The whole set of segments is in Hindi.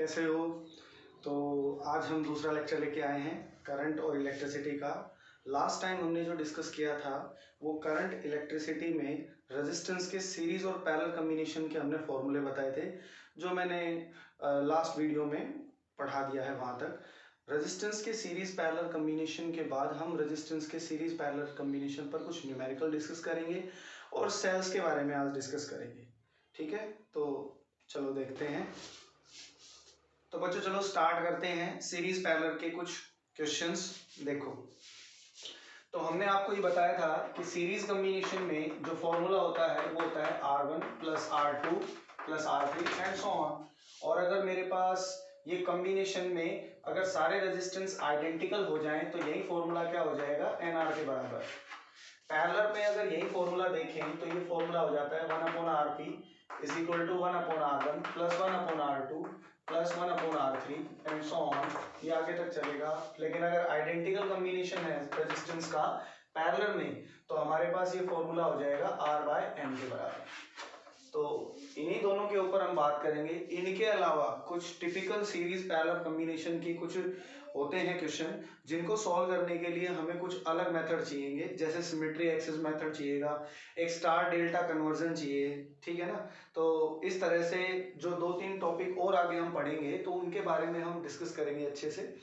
कैसे हो? तो आज हम दूसरा लेक्चर लेके आए हैं करंट और इलेक्ट्रिसिटी का। लास्ट टाइम हमने जो डिस्कस किया था वो करंट इलेक्ट्रिसिटी में रेजिस्टेंस के सीरीज और पैरेलल कॉम्बिनेशन के हमने फॉर्मूले बताए थे, जो मैंने लास्ट वीडियो में पढ़ा दिया है वहाँ तक। रेजिस्टेंस के सीरीज पैरेलल कॉम्बिनेशन के बाद हम रेजिस्टेंस के सीरीज पैरेलल कॉम्बिनेशन पर कुछ न्यूमेरिकल डिस्कस करेंगे और सेल्स के बारे में आज डिस्कस करेंगे। ठीक है, तो चलो देखते हैं। तो बच्चों चलो स्टार्ट करते हैं सीरीज पैरेलल के कुछ क्वेश्चंस। देखो, तो हमने आपको ये बताया था कि सीरीज कॉम्बिनेशन में जो फॉर्मूला होता है वो होता है R1 plus R2 plus R3 and so on. और अगर मेरे पास ये कॉम्बिनेशन में अगर सारे रेजिस्टेंस आइडेंटिकल हो जाएं तो यही फॉर्मूला क्या हो जाएगा, NR के बराबर। पैरेलल में अगर यही फॉर्मूला देखें तो ये फॉर्मूला हो जाता है 1/Rp is equal to 1/R1 plus 1/R2 plus 1/R3 and so on, ये आगे तक चलेगा। लेकिन अगर आइडेंटिकल कॉम्बिनेशन है रेजिस्टेंस का पैरेलल में तो हमारे पास ये फॉर्मूला हो जाएगा R/N के बराबर। तो इन्हीं दोनों के ऊपर हम बात करेंगे। इनके अलावा कुछ टिपिकल सीरीज पैरेलल कॉम्बिनेशन की कुछ होते हैं क्वेश्चन, जिनको सॉल्व करने के लिए हमें कुछ अलग मेथड चाहिए, जैसे सिमेट्री एक्सिस मेथड चाहिएगा, एक स्टार डेल्टा कन्वर्जन चाहिए, ठीक है ना। तो इस तरह से जो 2-3 टॉपिक और आगे हम पढ़ेंगे तो उनके बारे में हम डिस्कस करेंगे अच्छे से,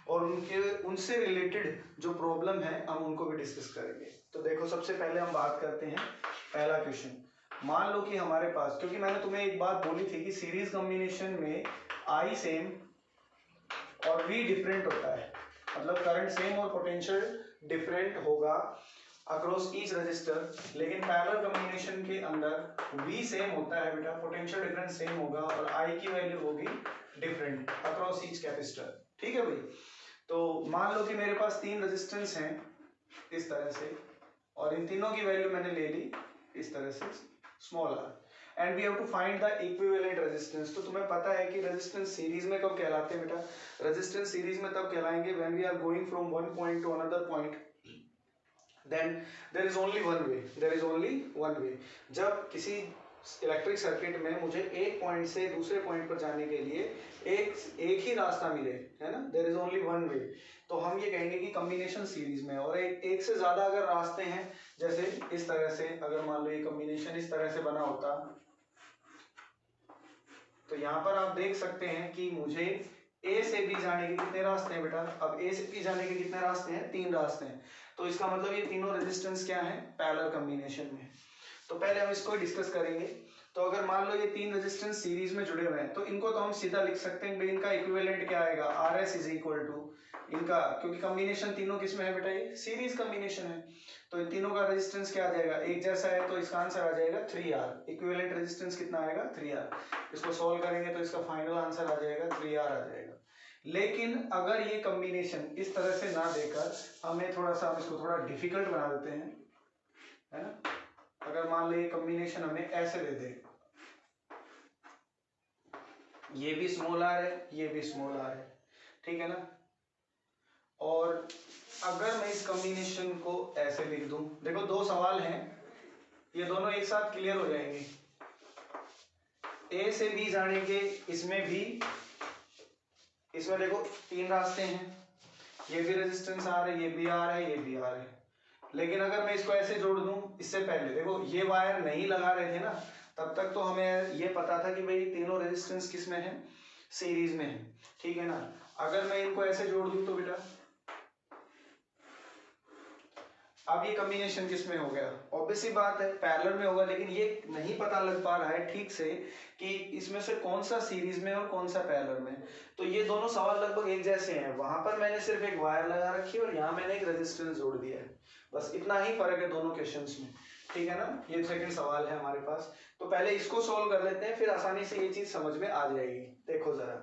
और उनसे रिलेटेड जो प्रॉब्लम है हम उनको भी डिस्कस करेंगे। तो देखो, सबसे पहले हम बात करते हैं पहला क्वेश्चन। मान लो कि हमारे पास, क्योंकि मैंने तुम्हें एक बात बोली थी कि सीरीज कॉम्बिनेशन में I सेम और V डिफरेंट होता है, मतलब करंट सेम और पोटेंशियल डिफरेंट होगा अक्रॉस ईच रजिस्टर। लेकिन पैरेलल कॉम्बिनेशन के अंदर V सेम होता है बेटा, पोटेंशियल डिफरेंस सेम होगा और I की वैल्यू होगी डिफरेंट अक्रॉस ईच कैपेसिटर। ठीक है भाई। तो मान लो कि मेरे पास 3 रेजिस्टेंस हैं इस तरह से, और इन तीनों की वैल्यू मैंने ले ली इस तरह से small r, and we have to find the equivalent resistance. तो तुम्हें पता है कि रेजिस्टेंस सीरीज में कब कहलाते हैं बेटा, रेजिस्टेंस सीरीज में तब कहलाएंगे when we are going from one point to another point, then there is only one way, there is only one way. जब किसी इलेक्ट्रिक सर्किट में मुझे एक पॉइंट से दूसरे पॉइंट पर जाने के लिए एक ही रास्ता मिले, है ना, there is only one way, तो हम ये कहेंगे कि कॉम्बिनेशन सीरीज में। और एक से ज्यादा अगर रास्ते हैं, जैसे इस तरह से, अगर मान लो ये कॉम्बिनेशन इस तरह से बना होता, तो यहाँ पर आप देख सकते हैं कि मुझे A से B जाने के कितने रास्ते हैं बेटा, अब A से B जाने के कितने रास्ते हैं, 3 रास्ते हैं। तो इसका मतलब ये तीनों रेजिस्टेंस क्या है, पैरेलल कॉम्बिनेशन में। तो पहले हम इसको डिस्कस करेंगे। तो अगर मान लो ये 3 रेजिस्टेंस सीरीज में जुड़े हुए हैं तो इनको तो हम सीधा लिख सकते हैं, इनका इक्विवेलेंट क्या आएगा, RS इज इक्वल टू इनका, क्योंकि कॉम्बिनेशन तीनों किसमें है बेटा, ये सीरीज कॉम्बिनेशन है, तो इन तीनों का रेजिस्टेंस क्या आ जाएगा, एक जैसा है, तो इसका आंसर आ जाएगा 3R। इक्विवेलेंट रेजिस्टेंस कितना आएगा, 3R। इसको सॉल्व करेंगे तो इसका फाइनल आंसर आ जाएगा 3R आ जाएगा। लेकिन अगर ये कॉम्बिनेशन इस तरह से ना देकर हमें थोड़ा सा, हम इसको थोड़ा डिफिकल्ट बना देते हैं, है ना। अगर मान लो ये कॉम्बिनेशन हमें ऐसे दे दे, ये भी स्मॉल r है, ये भी स्मॉल r है, ठीक है ना। और अगर मैं इस कॉम्बिनेशन को ऐसे लिख दूं, देखो 2 सवाल हैं, ये दोनों एक साथ क्लियर हो जाएंगे। A से B जाने के इसमें भी, इसमें देखो 3 रास्ते हैं, ये भी रेजिस्टेंस R है, ये भी R है, ये भी R है। लेकिन अगर मैं इसको ऐसे जोड़ दूं, इससे पहले देखो ये वायर नहीं लगा रहे थे ना, तब तक तो हमें ये पता था कि भाई तीनों रेजिस्टेंस किस में है, सीरीज में है, ठीक है ना। अगर मैं इनको ऐसे जोड़ दूं तो बेटा अब ये कॉम्बिनेशन किस में हो गया, ऑब्वियस सी बात है पैरेलल में होगा। लेकिन ये नहीं पता लग पा रहा है ठीक से कि इसमें से कौन सा सीरीज में और कौन सा पैरेलल में। तो ये दोनों सवाल लगभग एक जैसे हैं, वहां पर मैंने सिर्फ एक वायर लगा रखी है और यहाँ मैंने एक रेजिस्टेंस जोड़ दिया है, बस इतना ही फर्क है दोनों क्वेश्चंस में, ठीक है ना। ये सेकंड सवाल है हमारे पास, तो पहले इसको सोल्व कर लेते हैं, फिर आसानी से ये चीज समझ में आ जाएगी। देखो जरा,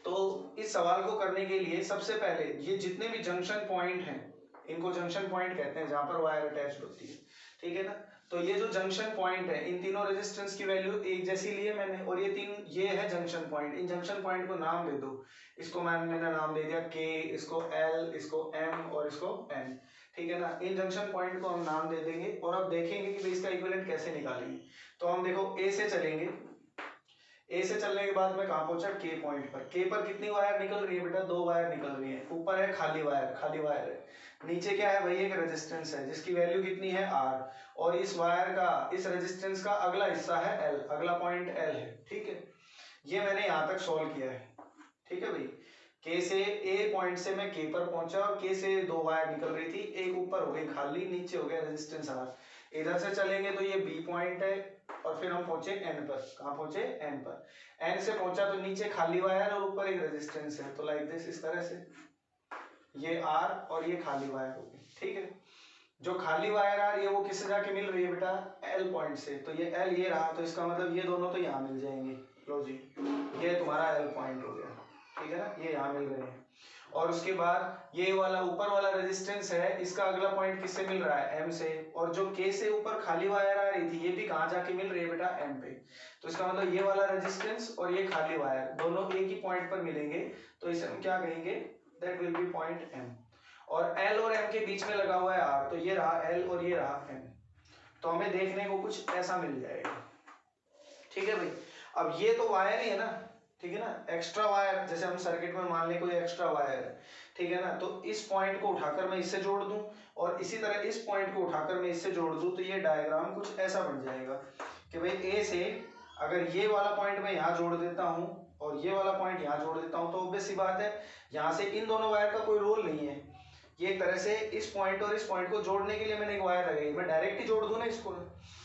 तो इस सवाल को करने के लिए सबसे पहले ये जितने भी जंक्शन पॉइंट हैं, इनको जंक्शन पॉइंट कहते हैं, जहां पर वायर अटैच होती है, ठीक है ना। तो ये जो जंक्शन पॉइंट है, इन तीनों रेजिस्टेंस की वैल्यू एक जैसी ली है मैंने, और ये है जंक्शन पॉइंट। इन जंक्शन पॉइंट को नाम दे दो, इसको मैंने नाम दे दिया K, इसको L, इसको M और इसको N, ठीक है ना। इन जंक्शन पॉइंट को हम नाम दे देंगे और अब देखेंगे कि इसका इक्विवेलेंट कैसे निकालेंगे। तो हम देखो A से चलेंगे, ए से चलने के बाद मैं कहाँ पहुंचा, के पॉइंट पर। के पर कितनी वायर निकल रही है बेटा, 2 वायर निकल रही है। ऊपर है खाली वायर है। नीचे क्या है भाई, एक रेजिस्टेंस है जिसकी वैल्यू कितनी है, आर। और इस वायर का, इस रेजिस्टेंस का अगला हिस्सा है एल, अगला पॉइंट एल है। ठीक है, ये मैंने यहाँ तक सॉल्व किया है। ठीक है भाई, के से ए पॉइंट से मैं के पर पहुंचा और के से 2 वायर निकल रही थी, एक ऊपर हो गई खाली, नीचे हो गया रेजिस्टेंस आर। इधर से चलेंगे तो ये बी पॉइंट है और फिर हम पहुंचे एन पर। कहाँ पहुंचे, एन पर। एन से पहुंचा तो नीचे खाली वायर और ऊपर एक रेजिस्टेंस है, तो लाइक दिस, इस तरह से ये आर और ये खाली वायर होगी। ठीक है, जो खाली वायर आ रही है वो किससे जाके मिल रही है बेटा, एल पॉइंट से। तो ये एल ये रहा, तो इसका मतलब ये दोनों तो यहाँ मिल जाएंगे। लो जी, ये तुम्हारा एल पॉइंट हो गया। ठीक है ना, ये यहाँ मिल रहे हैं। और उसके बाद ये वाला ऊपर वाला रेजिस्टेंस है, इसका अगला पॉइंट किससे मिल रहा है, एम से। और जो के से ऊपर खाली वायर आ रही थी ये भी कहाँ जाके मिल रही है बेटा, एम पे। तो इसका मतलब ये वाला रेजिस्टेंस और ये खाली वायर दोनों एक ही पॉइंट पर मिलेंगे, तो इसे हम क्या कहेंगे, that will be point M. और एल और एम के बीच में लगा हुआ है आर, तो ये रहा एल और ये रहा एम। तो हमें देखने को कुछ ऐसा मिल जाएगा। ठीक है भाई, अब ये तो वायर ही है ना, ठीक है ना, एक्स्ट्रा वायर, जैसे हम सर्किट में मान लें कोई एक्स्ट्रा वायर है, ठीक है ना, तो इस पॉइंट को उठाकर मैं इससे जोड़ दूं और इसी तरह इस पॉइंट को उठाकर मैं इससे जोड़ दूं, तो ये डायग्राम कुछ ऐसा बन जाएगा कि भाई ए से अगर ये वाला पॉइंट मैं यहाँ जोड़ देता हूँ और ये वाला पॉइंट यहाँ जोड़ देता हूँ, तो ऑब्वियस सी बात है यहाँ से इन दोनों वायर का कोई रोल नहीं है। ये एक तरह से इस पॉइंट और इस पॉइंट को जोड़ने के लिए मैंने एक वायर लगाई, मैं डायरेक्ट ही जोड़ दूं ना इसको,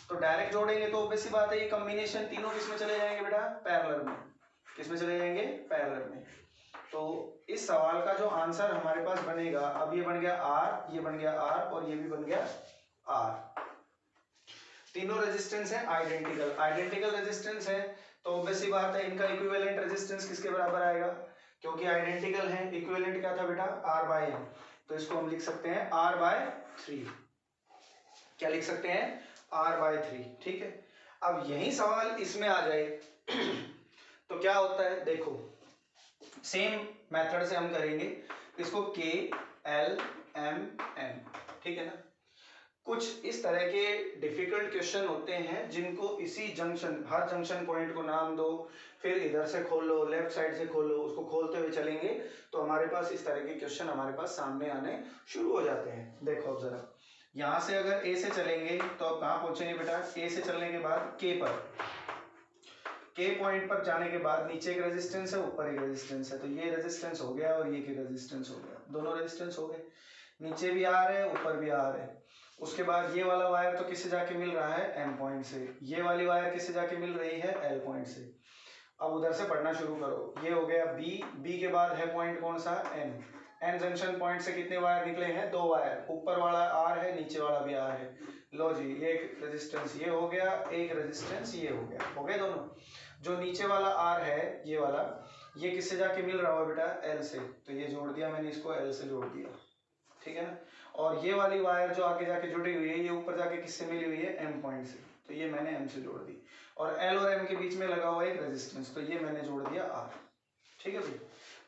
तो डायरेक्ट जोड़ेंगे तो ऑब्वियस सी बात है ये कॉम्बिनेशन तीनों किस में चले जाएंगे बेटा, पैरेलल में। किस में चले जाएंगे, पैरेलल में। तो इस सवाल का जो आंसर हमारे पास बनेगा, अब ये बन गया आर, ये बन गया आर और ये भी बन गया आर। तीनों रेजिस्टेंस है आइडेंटिकल, आइडेंटिकल रेजिस्टेंस है, तो ऑब्वियस सी बात है इनका इक्विवेलेंट रेजिस्टेंस किसके बराबर आएगा, क्योंकि आइडेंटिकल है। इक्विवेलेंट क्या था बेटा, आर बाय एन, तो इसको हम लिख सकते हैं आर बाय 3। क्या लिख सकते हैं, आर बाय 3। ठीक है, अब यही सवाल इसमें आ जाए तो क्या होता है, देखो सेम मेथड से हम करेंगे इसको, के एल एम एन। ठीक है ना, कुछ इस तरह के डिफिकल्ट क्वेश्चन होते हैं जिनको इसी जंक्शन, हर जंक्शन पॉइंट को नाम दो, फिर इधर से खोलो, लेफ्ट साइड से खोलो, उसको खोलते हुए चलेंगे तो हमारे पास इस तरह के क्वेश्चन हमारे पास सामने आने शुरू हो जाते हैं। देखो अब जरा, यहाँ से अगर ए से चलेंगे तो अब कहाँ पहुंचेंगे बेटा, ए से चलने के बाद के पर, के पॉइंट पर जाने के बाद नीचे एक रेजिस्टेंस है, ऊपर एक रेजिस्टेंस है, तो ये रेजिस्टेंस हो गया और ये की रेजिस्टेंस हो गया, दोनों रेजिस्टेंस हो गए। नीचे भी आ रहे हैं, ऊपर भी आ रहे हैं। उसके बाद ये वाला वायर तो किससे जाके मिल रहा है, एम पॉइंट से। ये वाली वायर किससे जाके मिल रही है, एल पॉइंट से। अब उधर से पढ़ना शुरू करो, ये हो गया बी, बी के बाद है पॉइंट कौन सा, एन। एन जंक्शन पॉइंट से कितने वायर निकले हैं, 2 वायर, ऊपर वाला आर है, नीचे वाला भी आर है। लो जी, ये एक रेजिस्टेंस ये हो गया, एक रेजिस्टेंस ये हो गया, हो गए दोनों। जो नीचे वाला आर है ये वाला, ये किससे जाके मिल रहा है बेटा, एल से, तो ये जोड़ दिया मैंने, इसको एल से जोड़ दिया। ठीक है ना, और ये वाली वायर जो आगे जाके जुड़ी हुई है ये ऊपर जाके किससे मिली हुई है, एम पॉइंट से, तो ये मैंने एम से जोड़ दी। और एल और एम के बीच में लगा हुआ एक रेजिस्टेंस, तो ये मैंने जोड़ दिया आर। ठीक है भाई,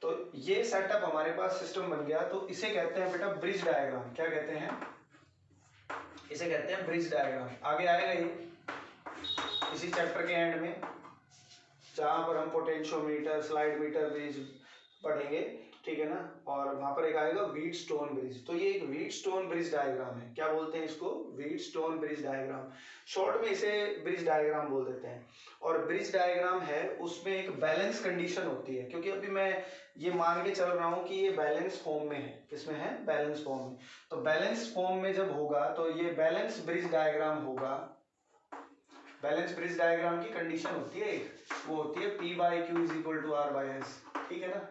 तो ये सेटअप हमारे पास सिस्टम बन गया। तो इसे कहते हैं बेटा ब्रिज डायग्राम। क्या कहते हैं, इसे कहते हैं ब्रिज डायग्राम। आगे आएगा ये इसी चैप्टर के एंड में, जहां पर हम पोटेंशियोमीटर, स्लाइड मीटर ब्रिज पढ़ेंगे। ठीक है ना, और वहां पर एक आएगा व्हीटस्टोन ब्रिज। तो ये एक व्हीटस्टोन ब्रिज डायग्राम है। क्या बोलते हैं इसको, व्हीटस्टोन ब्रिज डायग्राम, शॉर्ट में इसे ब्रिज डायग्राम बोल देते हैं। और ब्रिज डायग्राम है, उसमें एक बैलेंस कंडीशन होती है, क्योंकि अभी मैं ये मान के चल रहा हूँ कि ये बैलेंस फॉर्म में है। किसमें है, बैलेंस फॉर्म में। तो बैलेंस फॉर्म में जब होगा तो ये बैलेंस ब्रिज डायग्राम होगा। बैलेंस ब्रिज डायग्राम की कंडीशन होती है एक, वो होती है P by Q is equal to R by S. ठीक है ना,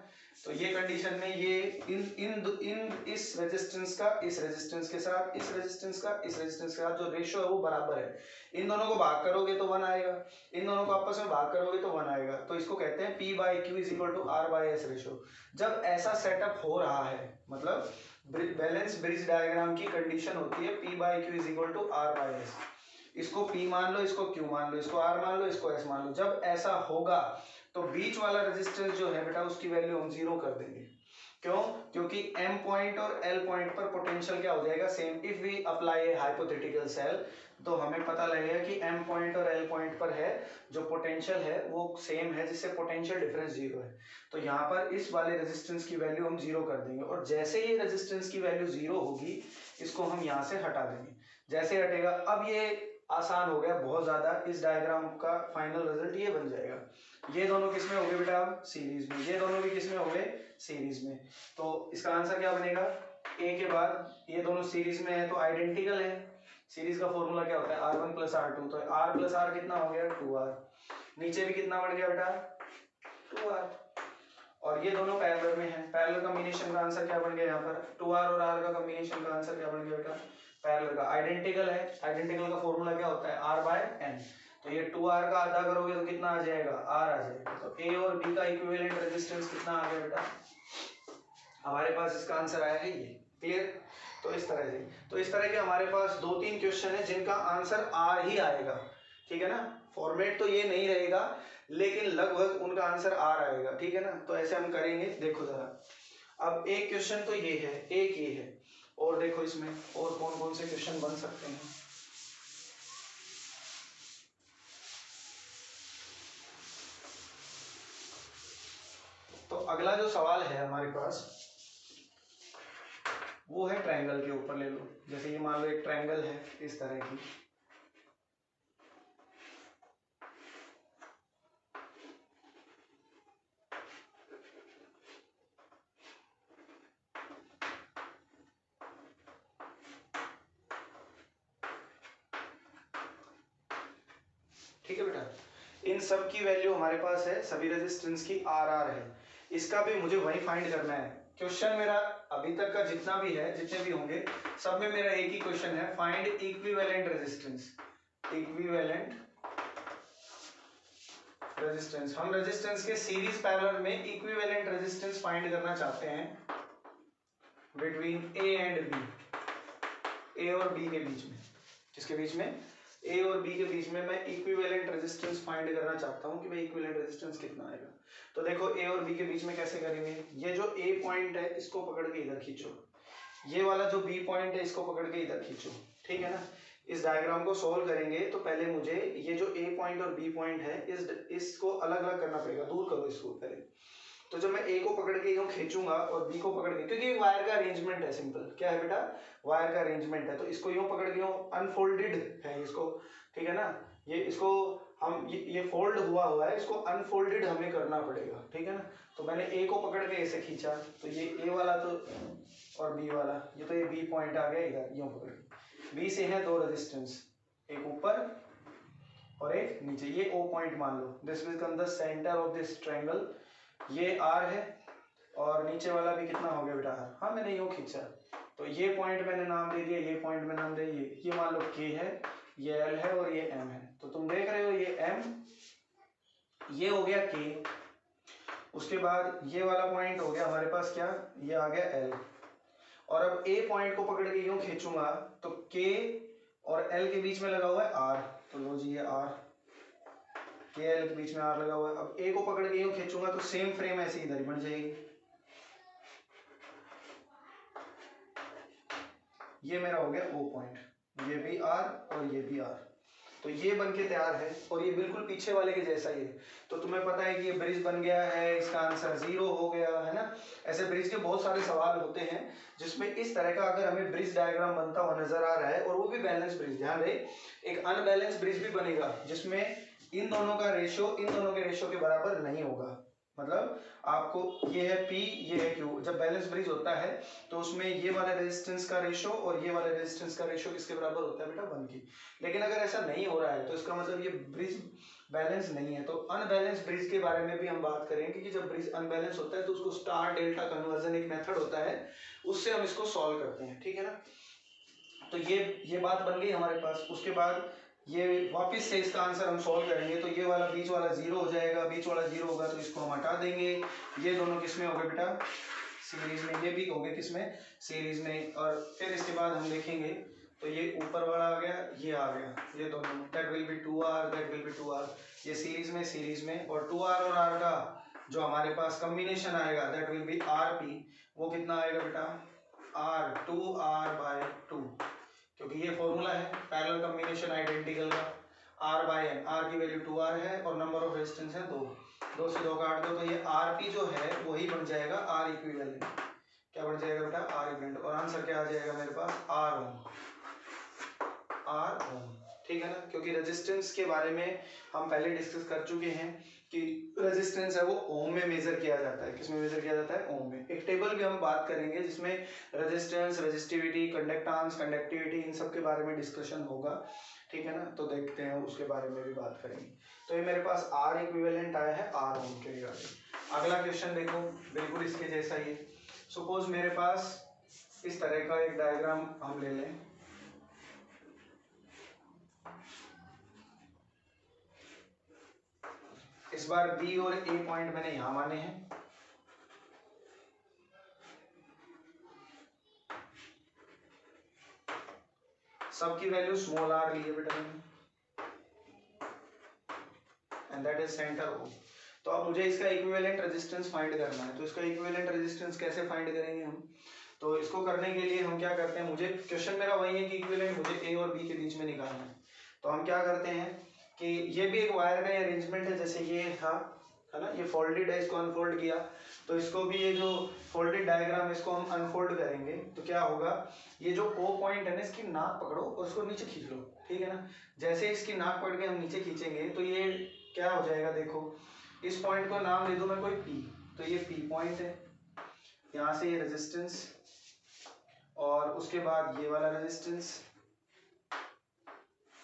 तो ये कंडीशन में ये इन इस रेजिस्टेंस का इस रेजिस्टेंस के साथ, इस रेजिस्टेंस का इस रेजिस्टेंस के साथ जो रेशियो है वो बराबर है। इन दोनों को भाग करोगे तो 1 आएगा, इन दोनों को आपस में भाग करोगे तो 1 आएगा। तो इसको कहते हैं P by Q is equal to R by S ratio. जब ऐसा सेटअप हो रहा है, मतलब बैलेंस ब्रिज डायग्राम की कंडीशन होती है P by Q is equal to R by S. इसको P मान लो, इसको Q मान लो, इसको R मान लो, इसको S मान लो। जब ऐसा होगा तो बीच वाला रेजिस्टेंस जो है बेटा उसकी वैल्यू हम 0 कर देंगे। क्यों? क्योंकि m पॉइंट और l पॉइंट पर पोटेंशियल क्या हो जाएगा? Same. If we apply a hypothetical cell तो हमें पता लगेगा कि m पॉइंट और l पॉइंट पर है जो पोटेंशियल है वो सेम है, जिससे पोटेंशियल डिफरेंस जीरो है। तो यहाँ पर इस वाले रेजिस्टेंस की वैल्यू हम जीरो कर देंगे, और जैसे ये रेजिस्टेंस की वैल्यू जीरो होगी इसको हम यहाँ से हटा देंगे। जैसे हटेगा, अब ये आसान हो गया बहुत ज्यादा, इस डायग्राम का फाइनल रिजल्ट ये बन जाएगा। ये दोनों किसमें हो गए बेटा? अब सीरीज में। ये दोनों भी किसमें हो गए? सीरीज में। तो इसका आंसर क्या बनेगा? ए के बाद ये दोनों सीरीज में है तो आइडेंटिकल है। सीरीज का फॉर्मूला क्या होता है? R1 plus R2। तो R प्लस R कितना हो गया? 2R। नीचे भी कितना बढ़ गया बेटा? 2R। और ये दोनों पैरेलल में है। पैरेलल कॉम्बिनेशन का आंसर क्या बन गया यहाँ पर? 2R और R का कॉम्बिनेशन का आंसर क्या बन गया बेटा? पैरेलल का। आइडेंटिकल है, आइडेंटिकल का फॉर्मूला क्या होता है? R/N। तो ये 2R का आधा करोगे तो कितना आ जाएगा? R आ जाएगा। तो A और B का इक्विवेलेंट रेजिस्टेंस कितना आ गया बेटा? हमारे पास इसका आंसर आया है ये। क्लियर? तो इस तरह के हमारे पास 2-3 क्वेश्चन है जिनका आंसर R ही आएगा। ठीक है ना? फॉर्मेट तो ये नहीं रहेगा लेकिन लगभग उनका आंसर R आएगा। ठीक है ना? तो ऐसे हम करेंगे। देखो जरा, अब एक क्वेश्चन तो ये है, एक ये है, और देखो इसमें और कौन कौन से क्वेश्चन बन सकते हैं। तो अगला जो सवाल है हमारे पास वो है ट्रायंगल के ऊपर। ले लो, जैसे ये मान लो एक ट्रायंगल है इस तरह की। ठीक है बेटा, इन सब की वैल्यू हमारे पास है, सभी रेजिस्टेंस की RR है। इसका भी मुझे वही फाइंड करना है। क्वेश्चन मेरा अभी तक का जितना भी है, जितने भी होंगे, सब में मेरा एक ही क्वेश्चन है, find equivalent resistance. Equivalent resistance, हम रेजिस्टेंस के सीरीज पैरेलल में इक्विवेलेंट रेजिस्टेंस फाइंड करना चाहते हैं between A and B, A और B के बीच में। किसके बीच में? A और B के बीच में मैं इक्विवेलेंट रेजिस्टेंस फाइंड करना चाहता हूं कि भाई इक्विवेलेंट रेजिस्टेंस कितना आएगा। तो देखो A और B के बीच में कैसे करेंगे? ये जो A पॉइंट है इसको पकड़ के इधर खींचो, ये वाला जो B पॉइंट है इसको पकड़ के इधर खींचो। ठीक है ना? इस डायग्राम को सॉल्व करेंगे तो पहले मुझे ये जो A पॉइंट और B पॉइंट है इसको अलग अलग करना पड़ेगा, दूर करो इसको पहले। तो जब मैं A को पकड़ के यूं खींचूंगा और B को पकड़ के, क्योंकि वायर का अरेंजमेंट है सिंपल, क्या है बेटा? वायर का अरेंजमेंट है, तो इसको यूं पकड़ के यूं अनफोल्डेड है इसको। ठीक है ना? ये इसको हम ये फोल्ड हुआ है, इसको अनफोल्डेड हमें करना पड़ेगा। ठीक है ना? तो मैंने A को पकड़ के ऐसे खींचा तो ये A वाला तो और B वाला, ये तो ये B पॉइंट आ गया इधर, यूं पकड़ के। B से है दो रेजिस्टेंस, एक ऊपर और एक नीचे। ये O पॉइंट मान लो, this will become the centre of this triangle. ये R है और नीचे वाला भी कितना हो गया बेटा? R। हाँ, मैंने यूं खींचा तो ये पॉइंट मैंने नाम दे दिया, ये पॉइंट में नाम दे, ये मान लो K है, ये L है और ये M है। तो तुम देख रहे हो ये M, ये हो गया K, उसके बाद ये वाला पॉइंट हो गया हमारे पास क्या? ये आ गया L। और अब A पॉइंट को पकड़ के यूं खींचूंगा तो K और L के बीच में लगा हुआ है R, तो लो जी ये R, के एल के बीच में R लगा हुआ है। अब A को पकड़ के यूं खींचूंगा तो सेम फ्रेम ऐसे इधर ही बन जाएगी। ये मेरा हो गया O पॉइंट, ये भी R और ये भी R। तो ये बन के तैयार है और ये बिल्कुल पीछे वाले के जैसा ही है। तो तुम्हें पता है कि ये ब्रिज बन गया है, इसका आंसर 0 हो गया है ना। ऐसे ब्रिज के बहुत सारे सवाल होते हैं जिसमें इस तरह का अगर हमें ब्रिज डायग्राम बनता हुआ नजर आ रहा है, और वो भी बैलेंस ब्रिज। ध्यान रहे, एक अनबैलेंस ब्रिज भी बनेगा जिसमें इन दोनों का रेशियो इन दोनों के रेशियो के बराबर नहीं होगा। मतलब आपको ये है P, ये है Q। जब बैलेंस ब्रिज होता है तो उसमें ये वाला रेजिस्टेंस का रेशियो और ये वाला रेजिस्टेंस का रेशियो किसके बराबर होता है बेटा? 1 की। लेकिन अगर ऐसा नहीं हो रहा है तो इसका मतलब ये ब्रिज बैलेंस नहीं है। तो अनबैलेंस ब्रिज के बारे में भी हम बात करेंगे कि जब ब्रिज अनबैलेंस होता है तो उसको स्टार डेल्टा कन्वर्जन एक मेथड होता है, उससे हम इसको सॉल्व करते हैं। ठीक है ना? तो ये बात बन गई हमारे पास। उसके बाद ये वापस से इसका आंसर हम सॉल्व करेंगे तो ये वाला बीच वाला 0 हो जाएगा, बीच वाला 0 होगा तो इसको हम हटा देंगे। ये दोनों किसमें हो गए बेटा? सीरीज में। ये भी हो गए किसमें? सीरीज में। और फिर इसके बाद हम देखेंगे तो ये ऊपर वाला आ गया, ये आ गया, ये दोनों, that will B 2R, that will B 2R। ये सीरीज में और 2R और R का जो हमारे पास कॉम्बिनेशन आएगा दैट विल बी RP। वो कितना आएगा बेटा, R2R/2, क्योंकि ये फॉर्मूला है पैरेलल कॉम्बिनेशन आइडेंटिकल का। R/N, R की वैल्यू 2R है और नंबर ऑफ रेजिस्टेंस है 2, 2 से 2 काट दो तो ये RP जो है वही बन जाएगा R इक्विवेलेंट। क्या बन जाएगा बेटा, R इक्विवेलेंट, और आंसर क्या आ जाएगा मेरे पास, R ओम, R ओम। ठीक है ना, क्योंकि रेजिस्टेंस के बारे में हम पहले डिस्कस कर चुके हैं कि रेजिस्टेंस है वो ओम में मेजर किया जाता है। किसमें मेजर किया जाता है, ओम में। एक टेबल भी हम बात करेंगे जिसमें रेजिस्टेंस, रेजिस्टिविटी, कंडक्टेंस, कंडक्टिविटी, इन सब के बारे में डिस्कशन होगा। ठीक है ना, तो देखते हैं उसके बारे में भी बात करेंगे। तो ये मेरे पास R इक्विवेलेंट आया है R ओम के रिगार्डिंग। अगला क्वेश्चन देखो, बिल्कुल इसके जैसा ही। सपोज मेरे पास इस तरह का एक डायग्राम हम ले लें। इस बार B और A पॉइंट मैंने यहां माने हैं। सबकी वैल्यू स्मॉल r ली है बेटा मैंने, and that is centre O। तो अब मुझे इसका इक्विवेलेंट रेजिस्टेंस फाइंड करना है। तो इसका इक्विवेलेंट रेजिस्टेंस कैसे फाइंड करेंगे हम, तो इसको करने के लिए हम क्या करते हैं, मुझे क्वेश्चन मेरा वही है कि इक्विवेलेंट मुझे A और B के बीच में निकालना है। तो हम क्या करते हैं कि ये भी एक वायर का अरेंजमेंट है, जैसे ये था, है ना, ये फोल्डेड है, इसको अनफोल्ड किया, तो इसको भी ये जो फोल्डेड डायग्राम है इसको हम अनफोल्ड करेंगे। तो क्या होगा, ये जो O पॉइंट है ना, इसकी नाक पकड़ो और उसको नीचे खींच लो। ठीक है ना, जैसे इसकी नाक पकड़ के हम नीचे खींचेंगे तो ये क्या हो जाएगा, देखो इस पॉइंट को नाम दे दूं मैं कोई P, तो ये P पॉइंट है। यहाँ से ये रेजिस्टेंस और उसके बाद ये वाला रेजिस्टेंस,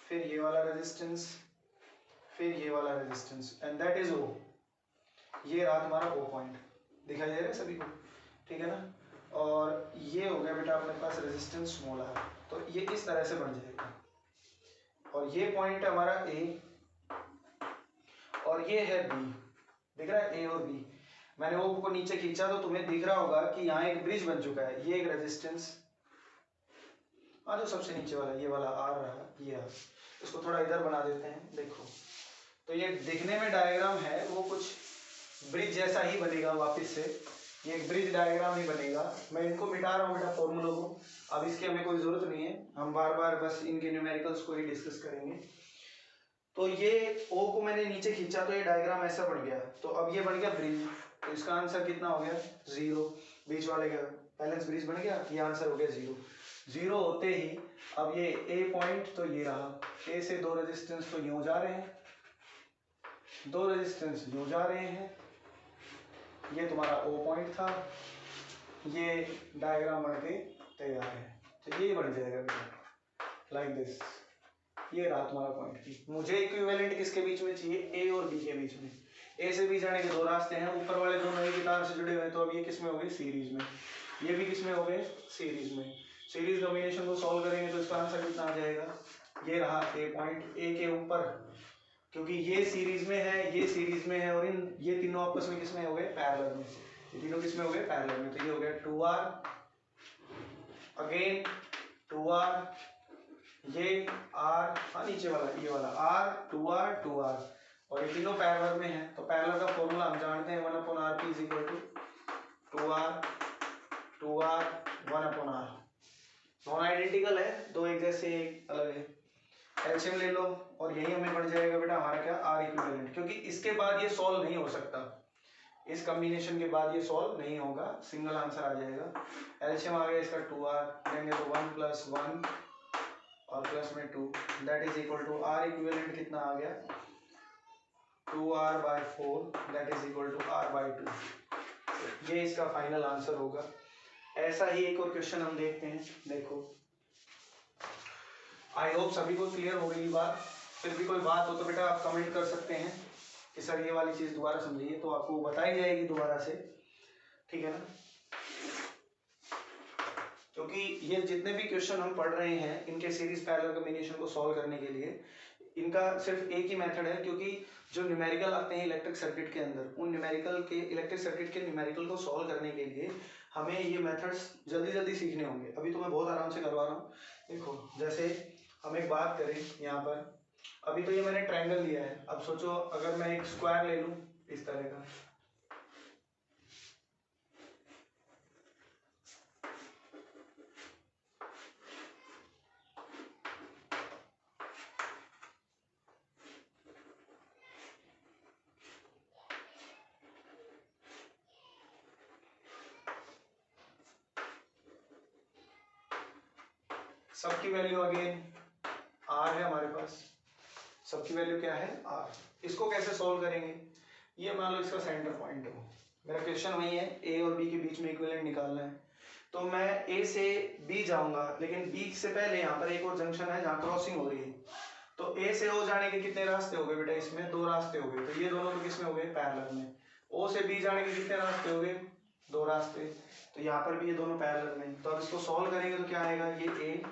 फिर ये वाला रेजिस्टेंस, फिर ये वाला resistance, and that is O। ये रहा तुम्हारा O पॉइंट, दिखाई दे रहा है सभी को, ठीक है ना। और ये हो गया बेटा अपने पास रेजिस्टेंस स्मॉल r, तो ये इस तरह से बन जाएगा। और ये पॉइंट है हमारा A और ये है B, दिख रहा है A और B। मैंने O को नीचे खींचा तो तुम्हें दिख रहा होगा कि यहाँ एक ब्रिज बन चुका है, ये एक रेजिस्टेंस, हाँ जो सबसे नीचे वाला ये वाला R रहा, ये R, इसको थोड़ा इधर बना देते हैं। देखो तो ये दिखने में डायग्राम है वो कुछ ब्रिज जैसा ही बनेगा, वापस से ये एक ब्रिज डायग्राम ही बनेगा। मैं इनको मिटा रहा हूँ बेटा फॉर्मूलों को, अब इसकी हमें कोई जरूरत नहीं है, हम बार बार बस इनके न्यूमेरिकल्स को ही डिस्कस करेंगे। तो ये O को मैंने नीचे खींचा तो ये डायग्राम ऐसा बन गया, तो अब ये बन गया ब्रिज। तो इसका आंसर कितना हो गया, 0। बीच वाले का बैलेंस ब्रिज बन गया, ये आंसर हो गया 0। 0 होते ही अब ये A पॉइंट, तो ये रहा A से 2 रेजिस्टेंस तो यूं जा रहे हैं, 2 रेजिस्टेंस यूं जा रहे हैं, ये तुम्हारा O पॉइंट था, ये डायग्राम बन के तैयार है। तो ये बन जाएगा लाइक दिस, ये रहा तुम्हारा पॉइंट P। मुझे इक्विवेलेंट किसके बीच में चाहिए, A और B के बीच में। A से B जाने के 2 रास्ते हैं, ऊपर वाले दोनों एक ही तार से जुड़े हुए हैं, तो अब ये किसमें हो गए, सीरीज में, ये भी किसमें हो गए, सीरीज में। सीरीज कॉम्बिनेशन को सॉल्व करेंगे तो इसका आंसर कितना आ जाएगा, ये रहा A पॉइंट A के ऊपर, क्योंकि ये सीरीज में है, ये सीरीज में है, और इन ये तीनों आपस में किसमें हो गए, पैरेलल में। ये तीनों किसमें हो गए, पैरेलल में। तो ये हो गया 2R, अगेन 2R, ये R, हाँ नीचे वाला ये वाला R, 2R 2R, और ये तीनों पैरेलल में है। तो पैरेलल का फॉर्मूला हम जानते हैं, 1/RP is equal to 2R 2R 1/R। Non identical है, दो एक जैसे एक अलग है। एलसीएम ले लो और यही हमें बन जाएगा बेटा हमारा क्या, R इक्विवेलेंट, क्योंकि इसके बाद ये सॉल्व नहीं हो सकता, इस कॉम्बिनेशन के बाद ये सॉल्व नहीं होगा, सिंगल आंसर आ जाएगा। एलसीएम आ गया इसका 2R, लेंगे तो 1 + 1 और प्लस में 2, that is equal to R equivalent कितना आ गया, 2R/4, that is equal to R/2। ये इसका फाइनल आंसर होगा। ऐसा ही एक और क्वेश्चन हम देखते हैं। देखो आई होप सभी को क्लियर हो गई बात, फिर भी कोई बात हो तो बेटा आप कमेंट कर सकते हैं कि सर ये वाली चीज दोबारा समझिए, तो आपको बताई जाएगी दोबारा से, ठीक है ना। क्योंकि ये जितने भी क्वेश्चन हम पढ़ रहे हैं इनके सीरीज पैरेलल कॉम्बिनेशन को सॉल्व करने के लिए इनका सिर्फ एक ही मेथड है, क्योंकि जो न्यूमेरिकल आते हैं इलेक्ट्रिक सर्किट के अंदर, उन न्यूमेरिकल के इलेक्ट्रिक सर्किट के न्यूमेरिकल को सॉल्व करने के लिए हमें ये मेथड्स जल्दी जल्दी सीखने होंगे। अभी तो मैं बहुत आराम से करवा रहा हूँ। देखो जैसे हम एक बात करें यहाँ पर, अभी तो ये मैंने ट्रायंगल लिया है, अब सोचो अगर मैं एक स्क्वायर ले लूँ इस तरह का, सबकी वैल्यू अगेन आर है हमारे पास, सबकी वैल्यू क्या है आर। इसको कैसे सॉल्व करेंगे, ये मान लो इसका सेंटर पॉइंट हो, मेरा क्वेश्चन वही है ए और बी के बीच में इक्विवेलेंट निकालना है। तो मैं ए से बी जाऊंगा, लेकिन बी से पहले यहाँ पर एक और जंक्शन है जहाँ क्रॉसिंग हो रही है। तो ए से ओ जाने के कितने रास्ते हो गए बेटा, इसमें दो रास्ते हो गए। तो ये दोनों तो किसमें हो गए, पैरेलल में। ओ से बी जाने के कितने रास्ते हो गए, दो रास्ते। तो यहाँ पर भी ये दोनों पैरेलल में। तो अब इसको सॉल्व करेंगे तो क्या आएगा, ये ए,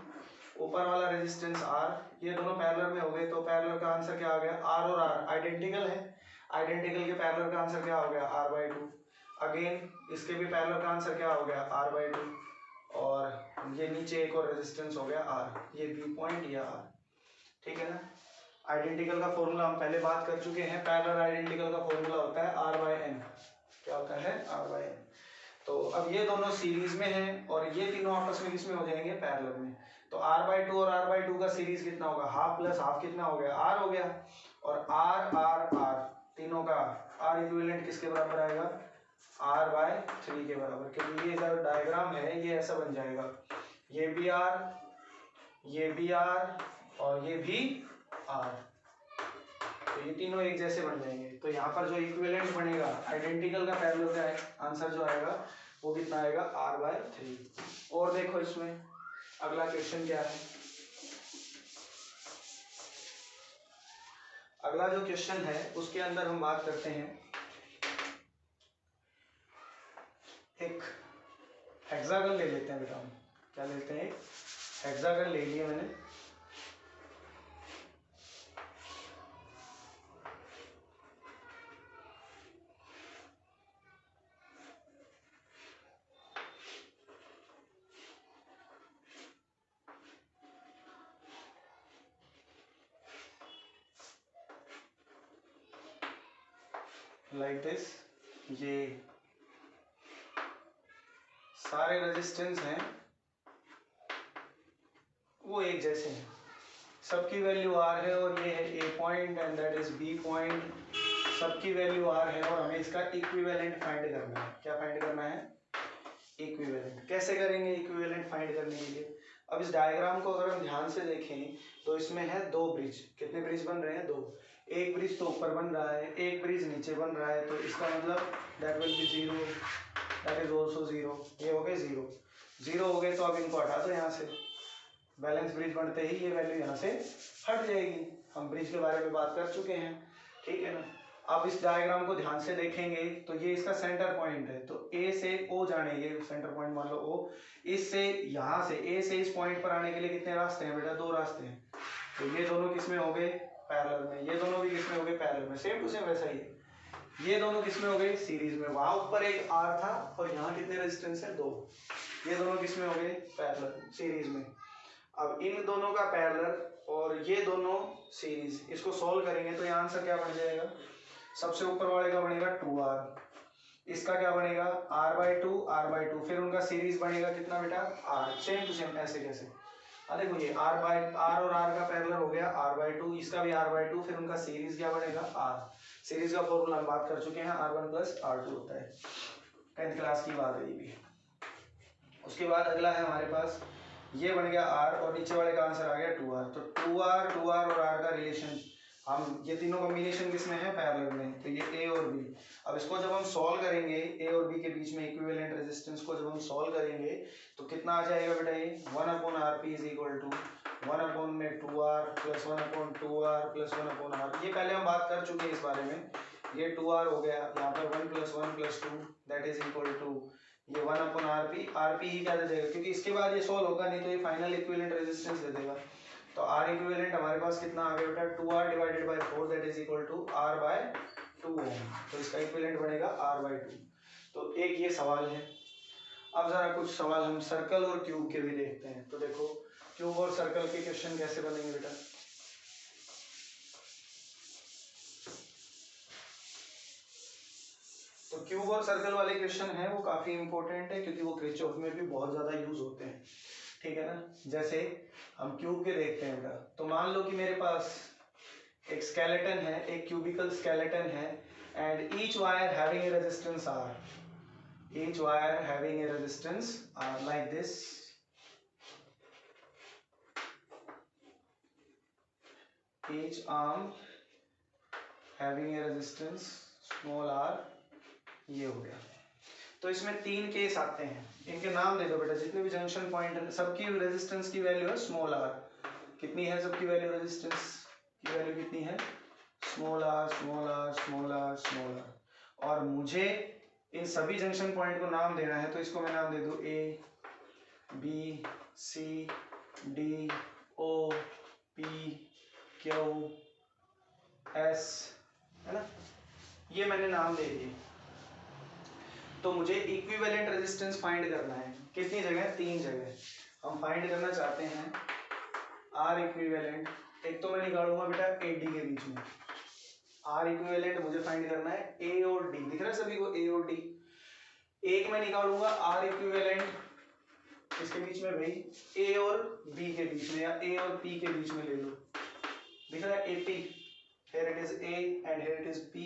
ऊपर वाला रेजिस्टेंस आर, ये दोनों पैरेलल में हो गए। तो पैरेलल का आंसर क्या आ गया, आर और आर आइडेंटिकल है, आइडेंटिकल के पैरेलल का आंसर क्या हो गया, r/2। अगेन इसके भी पैरेलल का आंसर क्या हो गया, r/2। और ये नीचे एक और रेजिस्टेंस हो गया r, ये बी पॉइंट या r, ठीक है ना। आइडेंटिकल का फॉर्मूला हम पहले बात कर चुके हैं, पैरेलल आइडेंटिकल का फॉर्मूला होता है r/n। क्या होता है, r/n। तो अब ये दोनों सीरीज में हैं और ये तीनों आपस में किसमें हो जाएंगे, पैरेलल में। तो r/2 और r/2 का सीरीज कितना होगा, हाफ प्लस हाफ कितना हो गया, r हो गया। और r तीनों का r इक्विवेलेंट किसके बराबर आएगा, r/3 के बराबर। क्योंकि ये जो डायग्राम है ये ऐसा बन जाएगा, ये भी r, ये भी r और ये भी r, तो ये तीनों एक जैसे बन जाएंगे। तो यहाँ पर जो इक्विवेलेंट बनेगा आइडेंटिकल का पैरेलल का आंसर जो आएगा वो कितना आएगा, r/3। और देखो इसमें अगला क्वेश्चन क्या है, अगला जो क्वेश्चन है उसके अंदर हम बात करते हैं, एक हेक्सागन ले लेते हैं बेटा। हम क्या लेते हैं, हेक्सागन ले लिया मैंने। लाइक दिस, ये सारे रेजिस्टेंस हैं वो एक जैसे हैं, सबकी वैल्यू आर है और ये है A point and that is B point, सबकी वैल्यू आर है और हमें इसका इक्विवेलेंट फाइंड करना है। क्या फाइंड करना है, इक्विवेलेंट। कैसे करेंगे इक्विवेलेंट फाइंड करने के लिए, अब इस डायग्राम को अगर हम ध्यान से देखें तो इसमें है दो ब्रिज। कितने ब्रिज बन रहे हैं, दो। एक ब्रिज तो ऊपर बन रहा है, एक ब्रिज नीचे बन रहा है। तो इसका मतलब that will B zero, that is also zero. ये हो गए जीरो, जीरो हो गए। तो अब इनको हटा दो यहाँ से, बैलेंस ब्रिज बनते ही ये वैल्यू यहाँ से हट जाएगी। हम ब्रिज के बारे में बात कर चुके हैं, ठीक है ना। अब इस डायग्राम को ध्यान से देखेंगे तो ये इसका सेंटर पॉइंट है। तो ए से ओ जाने, ये सेंटर पॉइंट मान लो ओ, इससे यहाँ से ए से इस पॉइंट पर आने के लिए कितने रास्ते हैं बेटा, दो रास्ते हैं। तो ये दोनों किसमें हो गए, पैरेलल में। ये दोनों भी किसमें हो गए, पैरेलल में। सेम टू सेम वैसा ही है। ये दोनों किसमें हो गए, सीरीज में। वहां ऊपर एक आर था और यहाँ कितने रेजिस्टेंस है, दो। ये दोनों किसमें हो गए, पैरेलल, सीरीज में। अब इन दोनों का पैरेलल और ये दोनों सीरीज, इसको सॉल्व करेंगे तो यहाँ आंसर क्या बन जाएगा, सबसे ऊपर वाले का बनेगा 2r, इसका क्या बनेगा r/2, फिर उनका सीरीज बनेगा कितना बेटा, r। सेम टू सेम ऐसे कैसे, देखो ये r और r का पैरेलल हो गया r/2, इसका भी r/2, फिर उनका सीरीज क्या बनेगा r। सीरीज का फॉर्मूला हम बात कर चुके हैं, r1 + r2 होता है, 10th क्लास की बात है ये भी। उसके बाद अगला है हमारे पास, ये बन गया r और नीचे वाले का आंसर आ गया 2r। तो 2r और r का रिलेशन, हम ये तीनों कॉम्बिनेशन किसमें है, पैरेलल में। तो ये a और b, अब इसको जब हम सॉल्व करेंगे a और b के बीच में इक्विवेलेंट रेजिस्टेंस को जब हम सॉल्व करेंगे तो कितना आ जाएगा बेटा, ये 1/rp = 1/2r + 1/2r + 1/r। ये पहले हम बात कर चुके हैं इस बारे में। ये 2r हो गया, यहाँ पर 1 + 1 + 2 दैट इज इक्वल टू ये 1/rp। rp ही क्या दे देगा, क्योंकि इसके बाद ये सॉल्व होगा नहीं तो ये फाइनल इक्विवेलेंट रेजिस्टेंस दे देगा। तो R इक्विवेलेंट हमारे पास कितना आ गया बेटा, 2r / 4 that is equal to r/2 ohm. तो इसका इक्विवेलेंट बनेगा r/2। तो एक ये सवाल है। अब जरा कुछ सवाल हम सर्कल और क्यूब के भी देखते हैं। तो देखो क्यूब और सर्कल के क्वेश्चन कैसे बनेंगे बेटा। तो क्यूब और सर्कल वाले क्वेश्चन है वो काफी इंपॉर्टेंट है, क्योंकि वो क्रिचॉफ में भी बहुत ज्यादा यूज होते हैं, ठीक है ना। जैसे हम क्यूब के देखते हैं बेटा, तो मान लो कि मेरे पास एक स्केलेटन है, एक क्यूबिकल स्केलेटन है, and each wire having a resistance R, each wire having a resistance R like this. each arm having a resistance small r, ये हो गया। तो इसमें 3 केस आते हैं, इनके नाम दे दो बेटा, जितने भी जंक्शन पॉइंट है सबकी रेजिस्टेंस की वैल्यू है स्मॉल r। कितनी है सबकी वैल्यू, रेजिस्टेंस की वैल्यू कितनी है, small r small r small r small r। और मुझे इन सभी जंक्शन पॉइंट को नाम देना है, तो इसको मैं नाम दे दूं A B C D O P Q S, है ना, ये मैंने नाम दे दिए। तो मुझे इक्विवेलेंट रेजिस्टेंस फाइंड करना है, कितनी जगह, 3 जगह हम फाइंड करना चाहते हैं R इक्विवेलेंट। एक तो मैं निकालूंगा बेटा AD के बीच में, R इक्विवेलेंट मुझे फाइंड करना है A और D, दिख रहा है सभी को A और D। एक मैं निकालूंगा R इक्विवेलेंट इसके बीच में भाई A और B के बीच में, या A और P के बीच में ले लो, दिख रहा है AP, here it is A and here it is P,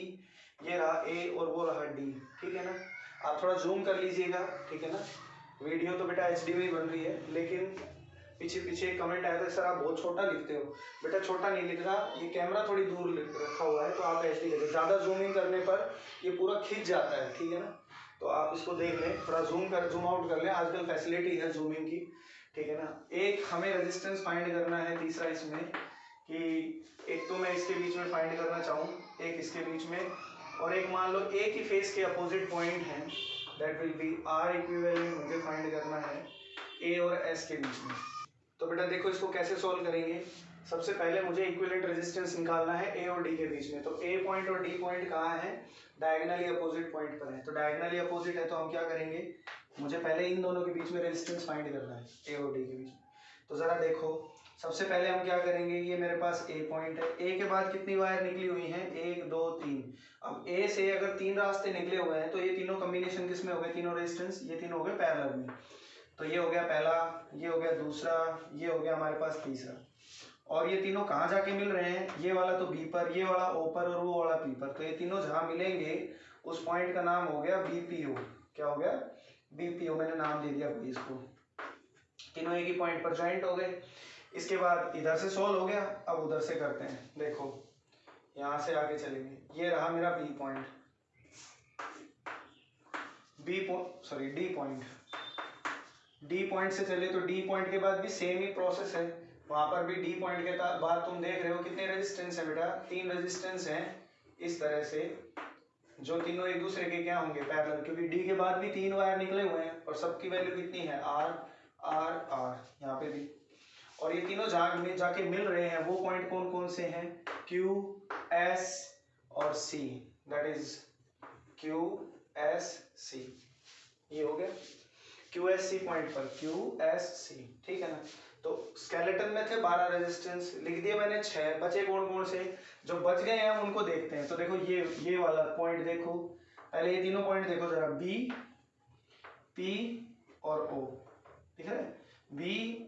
ये रहा A और वो रहा D, ठीक है ना। आप थोड़ा जूम कर लीजिएगा, ठीक है ना, वीडियो तो बेटा HD में ही बन रही है, लेकिन पीछे पीछे कमेंट आया था सर आप बहुत छोटा लिखते हो, बेटा छोटा नहीं लिख रहा, ये कैमरा थोड़ी दूर रखा हुआ है तो आप HD लिखो, ज़्यादा जूमिंग करने पर ये पूरा खिंच जाता है, ठीक है ना। तो आप इसको देख लें, थोड़ा जूम आउट कर लें, आजकल फैसिलिटी है जूमिंग की, ठीक है ना। एक हमें रेजिस्टेंस फाइंड करना है, तीसरा इसमें कि एक तो मैं इसके बीच में फाइंड करना चाहूँ, एक इसके बीच में, और एक मान लो एक ही फेस के अपोजिट पॉइंट हैं, that will be R equivalent मुझे फाइंड करना है A और S के बीच में। तो बेटा देखो इसको कैसे सॉल्व करेंगे। सबसे पहले मुझे इक्विवेलेंट रेजिस्टेंस निकालना है A और D के बीच में। तो A पॉइंट और D पॉइंट कहाँ है, डायगोनली अपोजिट पॉइंट पर है। तो डायगोनली अपोजिट है तो हम क्या करेंगे, मुझे पहले इन दोनों के बीच में रेजिस्टेंस फाइंड करना है A और D के बीच में। तो जरा देखो सबसे पहले हम क्या करेंगे, ये मेरे पास A पॉइंट है, A के बाद कितनी वायर निकली हुई हैं, 1 2 3। अब A से अगर 3 रास्ते निकले हुए हैं तो ये तीनों कॉम्बिनेशन किस में हो गए, तीनों रेजिस्टेंस ये तीनों हो गए पैरेलल में। तो ये हो गया पहला, ये हो गया दूसरा, ये हो गया हमारे पास तीसरा। और ये तीनों कहाँ जाके मिल रहे हैं, ये वाला तो B पर, ये वाला O पर और वो वाला P पर। तो ये तीनों जहाँ मिलेंगे उस पॉइंट का नाम हो गया BPO। क्या हो गया, BPO, मैंने नाम दे दिया भाई इसको। तीनों एक ही पॉइंट पर ज्वाइंट हो गए। इसके बाद इधर से सॉल्व हो गया, अब उधर से करते हैं। देखो यहाँ से आगे चलेंगे, ये रहा मेरा D पॉइंट, D पॉइंट से चले तो D पॉइंट के बाद भी सेम ही प्रोसेस है, वहां पर भी D पॉइंट के बाद तुम देख रहे हो कितने रेजिस्टेंस है बेटा, 3 रेजिस्टेंस हैं इस तरह से, जो तीनों एक दूसरे के क्या होंगे, पैरेलल, क्योंकि D के बाद भी 3 वायर निकले हुए हैं और सबकी वैल्यू कितनी है, R R R, यहाँ पे भी। और ये तीनों जाके मिल रहे हैं, वो पॉइंट कौन कौन से हैं, Q S और C, that is Q S C, ये हो गया QSC पॉइंट पर, QSC, ठीक है ना। तो स्केलेटन में थे 12 रेजिस्टेंस, लिख दिए मैंने 6, बचे कौन कौन से, जो बच गए हैं उनको देखते हैं। तो देखो ये वाला पॉइंट देखो, पहले ये तीनों पॉइंट देखो जरा, B P और O, ठीक है, B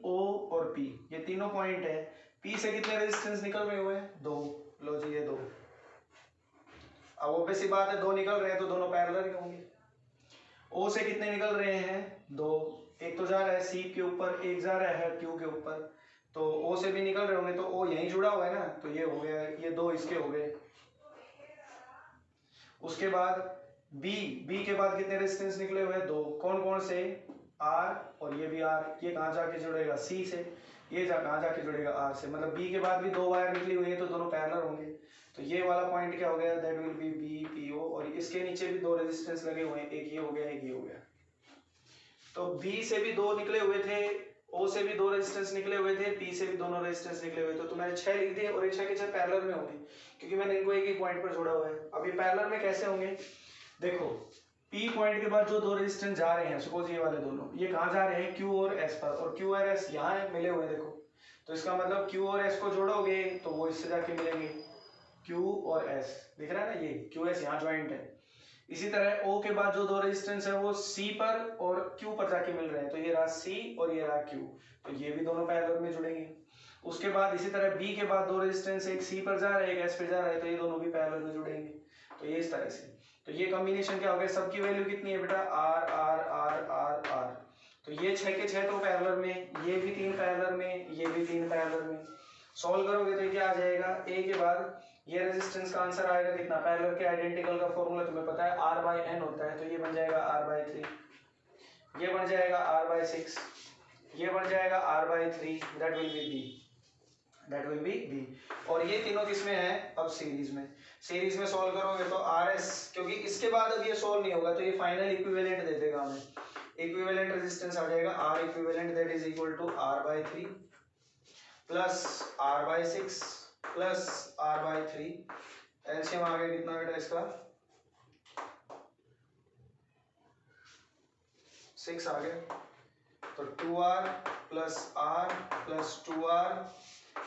O और P, ये तीनों पॉइंट है। P से कितने रेजिस्टेंस निकल रहे हुए हैं, 2, लो जी ये 2। अब ऑब्वियस सी बात है 2 निकल रहे हैं तो दोनों पैरेलल ही होंगे। O से कितने निकल रहे हैं, 2, एक तो जा रहा है C के ऊपर, एक जा रहा है Q के ऊपर, तो O से भी निकल रहे होंगे, तो O यहीं जुड़ा हुआ है ना, तो ये हो गया, ये 2 इसके हो गए। उसके बाद B के बाद कितने रेजिस्टेंस निकले हुए हैं, 2, कौन कौन से, R और ये भी R, ये कहाँ जाके जुड़ेगा, C से, ये कहाँ जाके जुड़ेगा, R से, मतलब B के बाद भी 2 वायर निकली हुई है तो दोनों पैरेलल होंगे। तो ये वाला पॉइंट क्या हो गया, दैट विल बी BPO, और इसके नीचे भी 2 रेजिस्टेंस लगे हुए हैं, एक ये हो गया एक ये हो गया। तो B से भी 2 निकले हुए थे, O से भी 2 रेजिस्टेंस निकले हुए थे, P से भी दोनों रेजिस्टेंस निकले हुए थे। तो मैंने 6 लिख दिए और ये 6 के 6 पैरेलल में होंगे, क्योंकि मैंने इनको एक ही पॉइंट पर जोड़ा हुआ है। अब ये पैरेलल में कैसे होंगे, देखो P पॉइंट के बाद जो 2 रेजिस्टेंस जा रहे हैं, सपोज ये वाले दोनों, ये कहाँ जा रहे हैं, Q और S पर, और Q और S यहाँ है मिले हुए, देखो। तो इसका मतलब Q और S को जोड़ोगे तो वो इससे जाके मिलेंगे, Q और S, दिख रहा है ना, ये QS यहाँ ज्वाइंट है। इसी तरह O के बाद जो 2 रेजिस्टेंस है वो C पर और Q पर जाके मिल रहे हैं, तो ये रहा C और ये रहा Q, तो ये भी दोनों पैरेलल में जुड़ेंगे। उसके बाद इसी तरह B के बाद 2 रेजिस्टेंस, एक C पर जा रहा है एक S पे जा रहा है, तो ये दोनों भी पैरेलल में जुड़ेंगे। तो ये इस तरह से, तो ये कॉम्बिनेशन क्या हो गया, सबकी वैल्यू कितनी है बेटा, R R R R R। तो ये 6 के 6 तो पैरेलल में, ये भी 3 पैरेलल में, ये भी 3 पैरेलल में। सॉल्व करोगे तो क्या आ जाएगा, ए के बाद ये रेजिस्टेंस का आंसर आएगा कितना, पैरेलल के आइडेंटिकल का फॉर्मूला तुम्हें पता है r बाई n होता है, तो ये बन जाएगा r बाई 3, ये बन जाएगा r बाई 6, ये बन जाएगा r by 3, that will B b, that will B b। और ये तीनों किसमें है, अब सीरीज में, सीरीज में सॉल्व करोगे तो rs, क्योंकि इसके बाद अब ये सॉल्व नहीं होगा तो ये फाइनल इक्विवेलेंट दे देगा हमें, इक्विवेलेंट रेजिस्टेंस आ जाएगा r equivalent that is equal to r by 3 plus r by 6 plus r by 3, LCM आ गया कितना बेटा इसका, 6 आ गया, तो 2r plus r plus 2r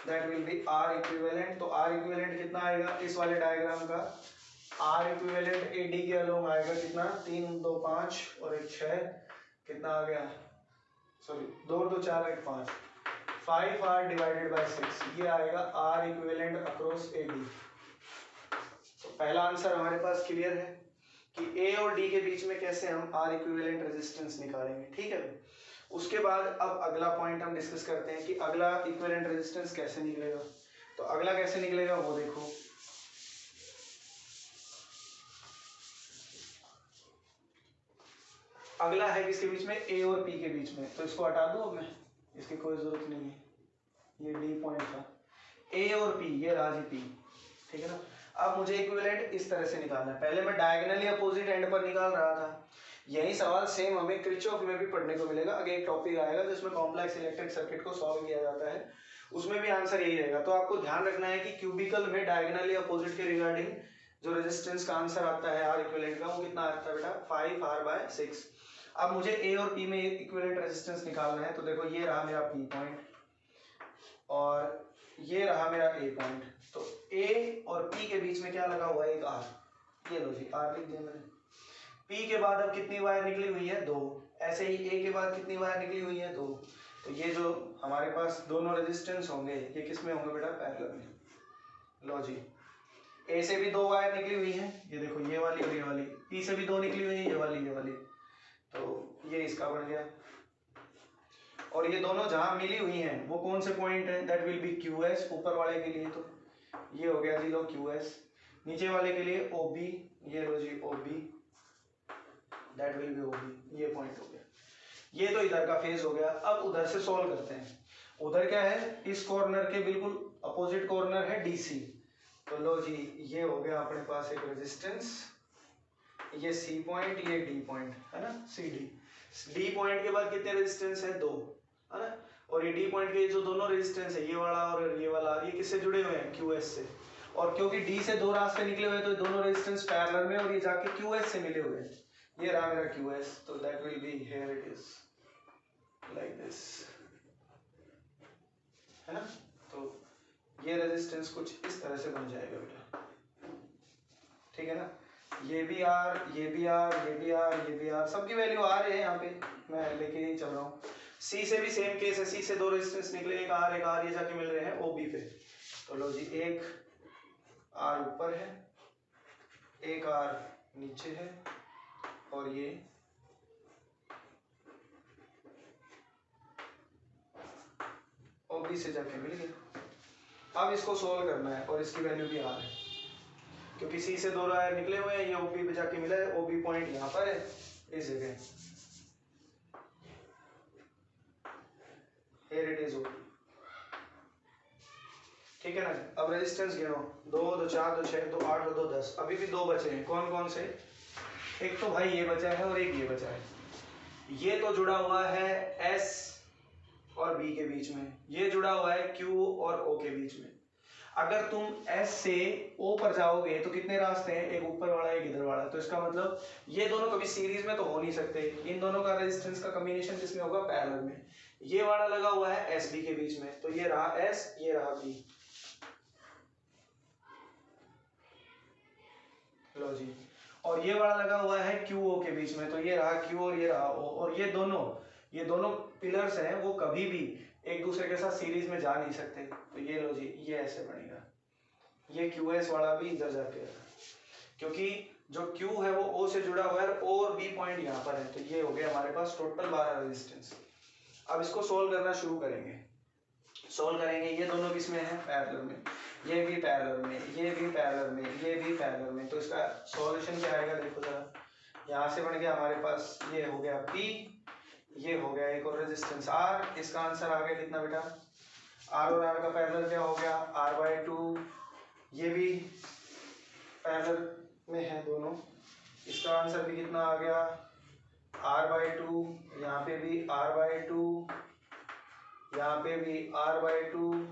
that will be r equivalent. तो r इक्विवेलेंट कितना आएगा इस वाले डायग्राम का, r इक्विवेलेंट AD के अलोंग आएगा कितना, 3 2 5 और 1 6, कितना आ गया, सॉरी 2 2 4 1 5, 5r डिवाइडेड बाय 6, ये आएगा r इक्विवेलेंट अक्रॉस AD। तो पहला आंसर हमारे पास क्लियर है कि A और D के बीच में कैसे हम R इक्विवेलेंट रेजिस्टेंस निकालेंगे, ठीक है। उसके बाद अब अगला पॉइंट हम डिस्कस करते हैं कि अगला इक्विवेलेंट रेजिस्टेंस कैसे निकलेगा। तो अगला कैसे निकलेगा वो देखो, अगला है किसके बीच में, A और P के बीच में, तो इसको हटा दूं अब मैं, इसकी कोई जरूरत नहीं है, ये D पॉइंट था, A और P ये राजी P, ठीक है ना। अब मुझे इक्विवेलेंट इस तरह से निकालना है, पहले मैं डायगोनली अपोजिट एंड पर निकाल रहा था, यही सवाल सेम हमें किरचॉफ में भी पढ़ने को मिलेगा। आगे एक टॉपिक आएगा जिसमें कॉम्प्लेक्स इलेक्ट्रिक सर्किट को सॉल्व किया जाता है, उसमें भी आंसर यही रहेगा। तो आपको ध्यान रखना है कि क्यूबिकल में डायगोनली अपोजिट के रिगार्डिंग जो रेजिस्टेंस का आंसर आता है आर इक्विवेलेंट का, वो कितना आता है बेटा 5r/6। अब मुझे ए और पी में इक्विवेलेंट रेजिस्टेंस निकालना है, तो देखो ये रहा मेरा पी पॉइंट और ये रहा मेरा ए पॉइंट, तो ए और पी के बीच में क्या लगा हुआ है, एक आर, ये लो जी आर लिख दिया मैंने। पी के बाद अब कितनी वायर निकली हुई है, 2, ऐसे ही ए के बाद कितनी वायर निकली हुई है, 2, तो ये जो हमारे पास दोनों रेजिस्टेंस होंगे ये किस में होंगे बेटा, पैरेलल में। लो जी ए से भी 2 वायर निकली हुई है, ये देखो ये वाली और ये वाली, पी से भी 2 निकली हुई है, ये वाली, तो ये इसका बन गया। और ये दोनों जहां मिली हुई हैं वो कौन से पॉइंट है, दैट विल बी QS, ऊपर वाले के लिए तो ये हो गया जी लो QS, नीचे वाले के लिए OB, ये लो जी OB, that will B OB, ये पॉइंट हो गया। ये तो इधर का फेज हो गया। अब उधर से सॉल्व करते हैं, उधर क्या है, इस कॉर्नर के बिल्कुल अपोजिट कॉर्नर है DC, तो लो जी ये हो गया अपने पास एक रेजिस्टेंस, ये C पॉइंट, ये D पॉइंट है ना, CD, D पॉइंट के बाद कितने रेजिस्टेंस है, 2 है ना, और ये D पॉइंट के जो दोनों रेजिस्टेंस है ये वाला और ये वाला, ये किससे जुड़े हुए हैं, QS से, और क्योंकि D से 2 रास्ते निकले हुए तो दोनों रेजिस्टेंस पैरेलल में और ये जाके QS से मिले हुए हैं, ये रहा मेरा QS, तो that will be here it is like this, है ना। तो ये रेजिस्टेंस कुछ इस तरह से बन जाएगा बेटा, ठीक है ना। ये भी R, ये भी R, ये भी R, ये भी R, सबकी वैल्यू आ रही है यहाँ पे, मैं लेके ही चल रहा हूँ। C से भी सेम केस है, C से 2 रेजिस्टेंस निकले, एक R, ये जाके मिल रहे हैं OB पे, तो लो जी एक R ऊपर है, एक R नीचे है, और ये OB से जाके मिल गया। अब इसको सोल्व करना है और इसकी वैल्यू भी R है, क्योंकि C से 2 वायर निकले हुए हैं, ये OB पे जाके मिला है, OB पॉइंट यहाँ पर है इस जगह, here it is OB, ठीक है ना। अब रेजिस्टेंस गिनो, 2 2 4 2 6 2 8 2 10, अभी भी 2 बचे हैं, कौन कौन से, एक तो भाई ये बचा है और एक ये बचा है, ये तो जुड़ा हुआ है S और B के बीच में, ये जुड़ा हुआ है Q और O के बीच में। अगर तुम S से O पर जाओगे तो कितने रास्ते हैं, एक ऊपर वाला एक इधर वाला, तो इसका मतलब ये दोनों कभी सीरीज में तो हो नहीं सकते, इन दोनों का रेजिस्टेंस का कॉम्बिनेशन किसमें होगा, पैरेलल में। ये वाला लगा हुआ है SB के बीच में, तो ये रहा S, ये रहा B, लो जी, और ये वाला लगा हुआ है QO के बीच में, तो ये रहा Q और ये रहा O, और ये दोनों पिलर्स हैं वो कभी भी एक दूसरे के साथ सीरीज में जा नहीं सकते, तो ये लो जी ये ऐसे बनेगा, ये QS वाला भी इधर जाके, क्योंकि जो Q है वो O से जुड़ा हुआ है और O और B पॉइंट यहाँ पर है, तो ये हो गया हमारे पास टोटल 12 रेजिस्टेंस। अब इसको सोल्व करना शुरू करेंगे। सोल्व करेंगे। ये दोनों किस में है, पैरेलल में, ये भी पैरेलल में, ये भी पैरेलल में, ये भी पैरेलल में। तो इसका सॉल्यूशन क्या आएगा, देखो जरा, यहाँ से बन गया हमारे पास, ये हो गया P, ये हो गया एक और रेजिस्टेंस R। इसका आंसर आ गया कितना बेटा, R और R का पैरेलल क्या हो गया, R/2। ये भी पैरेलल में है दोनों, इसका आंसर भी कितना आ गया, R/2। यहाँ पे भी R/2, यहाँ पे भी R/2,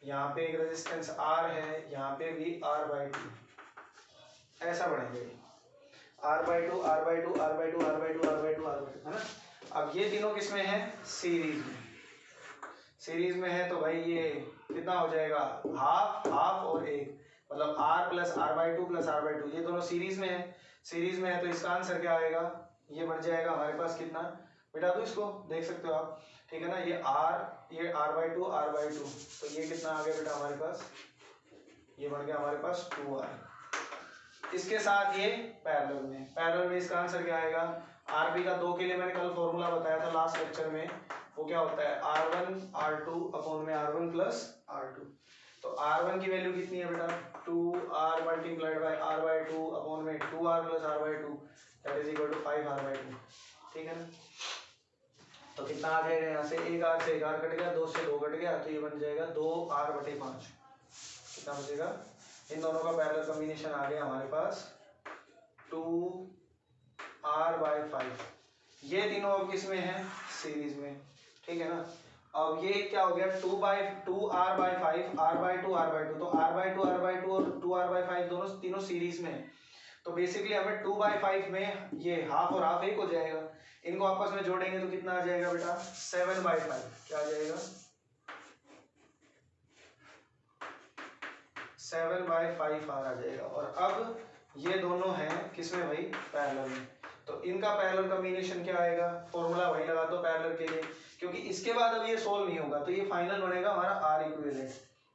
यहाँ पे एक रेजिस्टेंस R है, यहाँ पे भी R/2। ऐसा बढ़ेंगे, R/2, R/2, R/2, R/2, R/2, R/2, है ना। अब ये तीनों किस में है, सीरीज में, सीरीज में है। तो भाई ये कितना हो जाएगा, हाफ हाफ और एक, मतलब R plus R/2 plus R/2, ये दोनों सीरीज में है, सीरीज में है। तो इसका आंसर क्या आएगा, ये बढ़ जाएगा हमारे पास कितना बेटा, तो इसको देख सकते हो आप, ठीक है ना, ये R, ये R/2, R/2, तो ये कितना आ गया बेटा हमारे पास, ये बढ़ गया हमारे पास 2R। इसके साथ ये पैरेलल में, पैरेलल में इसका आंसर क्या आएगा, RP का 2 के लिए मैंने कल फॉर्मूला बताया था लास्ट लेक्चर में, वो क्या होता है, R1 R2 अपॉन में R1 प्लस R2। तो R1 की वैल्यू कितनी है बेटा, 2R multiplied by R/2 upon में 2R plus R/2, that is equal to 5R/2, ठीक है ना। तो कितना आ जाएगा, यहाँ से एक R से एक R कट गया, 2 से 2 कट गया, तो ये बन जाएगा 2R/5। कितना बचेगा, इन दोनों का पैरेलल कॉम्बिनेशन आ गया हमारे पास 2R/5। ये तीनों अब किस में है, सीरीज में, ठीक है ना। अब ये क्या हो गया, 2R/5, R/2, R/2, तो R/2, R/2 और 2R/5 दोनों तीनों सीरीज में है। तो बेसिकली हमें 2/5 में ये हाफ और हाफ एक हो जाएगा, इनको आपस में जोड़ेंगे तो कितना आ जाएगा बेटा, 7/5, क्या आ जाएगा, 7/5 आ जाएगा। और अब ये दोनों हैं किसमें भाई, पैरेलल में। तो इनका पैरेलल कॉम्बिनेशन क्या आएगा, फॉर्मूला वही लगा दो पैरेलल के लिए, क्योंकि इसके बाद अब ये सोल्व नहीं होगा, तो ये फाइनल बनेगा हमारा R इक्विवेलेंट।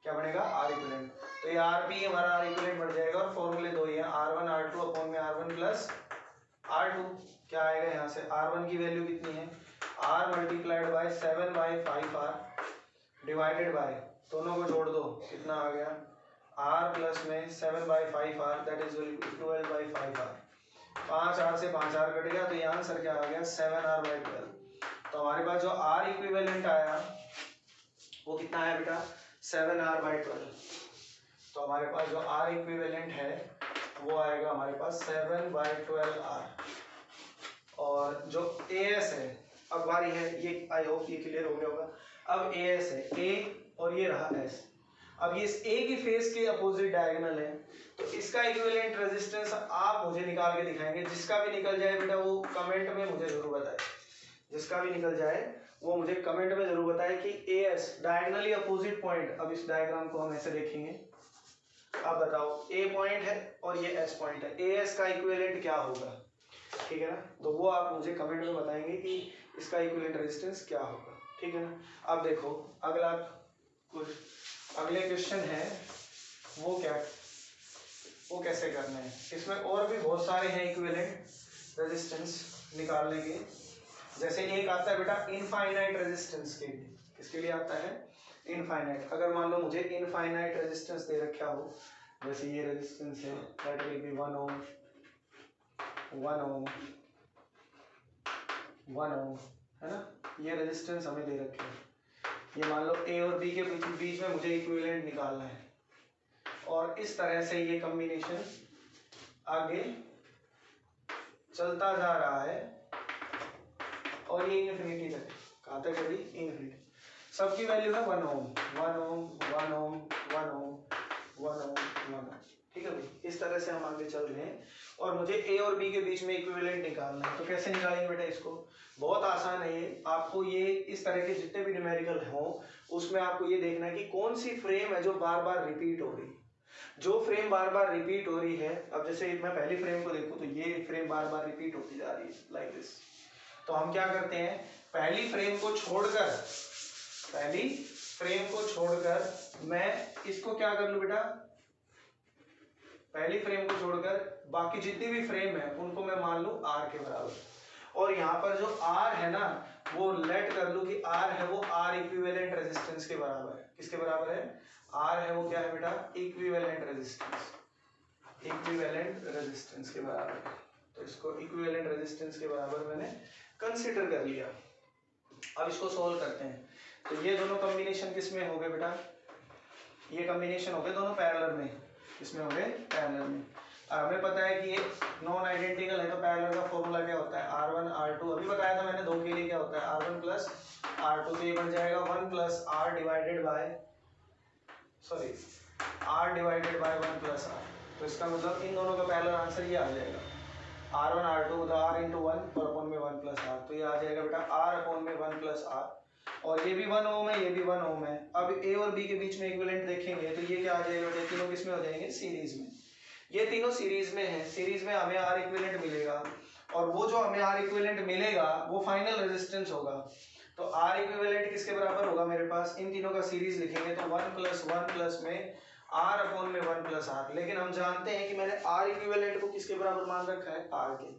क्या बनेगा, R इक्विवेलेंट। तो ये RP हमारा R इक्विवेलेंट बन जाएगा, और फॉर्मूले दो ही हैं, R1 R2 अपॉन में R1 प्लस R2। क्या आएगा यहाँ से, R1 की वैल्यू कितनी है, R multiplied by 7/5R divided by, दोनों को जोड़ दो, कितना आ गया, R प्लस में 7/5R, that is 12/5R। 5R से 5R कट गया, तो ये आंसर क्या आ गया, 7R/12। तो हमारे पास जो R इक्विवेलेंट आया वो कितना आया बेटा, 7R/12। तो हमारे पास जो R इक्विवेलेंट है वो आएगा हमारे पास 7/12R। और जो AS है, अब बारी है, ये आई होप ये क्लियर हो गया होगा। अब AS है, A और ये रहा S। अब ये इस A की फेस के अपोजिट डायगोनल है, तो इसका इक्विवेलेंट रेजिस्टेंस आप मुझे निकाल के दिखाएंगे। जिसका भी निकल जाए बेटा वो कमेंट में मुझे जरूर बताए, जिसका भी निकल जाए वो मुझे कमेंट में जरूर बताए कि AS डायगोनली अपोजिट पॉइंट। अब इस डायग्राम को हम ऐसे देखेंगे, अब बताओ A पॉइंट है और ये S पॉइंट है, AS का इक्विवेलेंट क्या होगा, ठीक है ना। तो वो आप मुझे कमेंट में बताएंगे कि इसका इक्विवेलेंट रेजिस्टेंस क्या होगा, ठीक है ना। अब देखो अगला कुछ अगले क्वेश्चन है, वो क्या, वो कैसे करना है। इसमें और भी बहुत सारे हैं इक्विवेलेंट रेजिस्टेंस निकालने के। जैसे एक आता है बेटा इनफाइनाइट रेजिस्टेंस के लिए, किसके लिए आता है, इनफाइनाइट। अगर मान लो मुझे इनफाइनाइट रेजिस्टेंस दे रखा हो, जैसे ये रेजिस्टेंस है, दैट विल बी 1 ओम 1 ओम 1 ओम, है ना। ये रेजिस्टेंस हमें दे रखे हैं। ये मान लो A और B के बीच में मुझे इक्विवेलेंट निकालना है, और इस तरह से ये कॉम्बिनेशन आगे चलता जा रहा है, और ये इन्फिनिटी तक, कहाँ तक है, इन्फिनिटी। सबकी वैल्यू है 1 ओम 1 ओम 1 ओम 1 ओम 1 ओम 1 ओम, ठीक है भाई। इस तरह से हम आगे चल रहे हैं, और मुझे A और B के बीच में इक्विवेलेंट निकालना है। तो कैसे निकालेंगे बेटा इसको, बहुत आसान है ये। आपको ये इस तरह के जितने भी न्यूमेरिकल हों उसमें आपको ये देखना है कि कौन सी फ्रेम है जो बार बार रिपीट हो रही है। जो फ्रेम बार बार रिपीट हो रही है, अब जैसे मैं पहली फ्रेम को देखूं तो ये फ्रेम बार बार रिपीट होती जा रही है लाइक दिस। तो हम क्या करते हैं, पहली फ्रेम को छोड़कर मैं इसको क्या कर लूं बेटा, पहली फ्रेम को छोड़कर बाकी जितनी भी फ्रेम है उनको मैं मान लूं R के बराबर। और यहाँ पर जो R है ना वो लेट कर लूँ कि R है वो R इक्विवेलेंट रेजिस्टेंस के बराबर है। किसके बराबर है? R है वो क्या है बेटा? इक्विवेलेंट रेजिस्टेंस, इक्विवेलेंट रेजिस्टेंस के बराबर है। तो इसको इक्विवेलेंट रेजिस्टेंस के बराबर मैंने कंसीडर कर लिया। अब इसको सोल्व करते हैं। तो ये दोनों कॉम्बिनेशन किस में हो गए बेटा? ये कॉम्बिनेशन हो गए दोनों पैरेलल में। किसमें हो गए? पैरेलल में। हमें पता है कि ये नॉन आइडेंटिकल है तो पैरेलल का फॉर्मूला क्या होता है? R1 R2 अभी बताया था मैंने, दो के लिए क्या होता है? R1 plus R2। तो ये बन जाएगा 1 plus R divided by R plus R। तो इसका मतलब इन दोनों का पैरेलल आंसर ये आ जाएगा R1 R2 मतलब R इंटू 1 और अपॉन में 1 प्लस R। तो ये आ जाएगा बेटा R अपॉन में 1 प्लस R। और ये भी 1 ओम है, ये भी 1 ओम है। अब A और B के बीच में इक्विवेलेंट देखेंगे तो ये क्या आ जाएगा बेटा? तीनों किस में हो जाएंगे? सीरीज में। ये तीनों सीरीज में है, सीरीज में हमें R इक्विवेलेंट मिलेगा और वो जो हमें R इक्विवेलेंट मिलेगा वो फाइनल रेजिस्टेंस होगा। तो R इक्विवेलेंट किसके बराबर होगा मेरे पास? इन तीनों का सीरीज लिखेंगे तो 1 प्लस में R अपॉन में 1 प्लस R। लेकिन हम जानते हैं कि मैंने R इक्विवेलेंट को किसके बराबर मान रखा है? R के।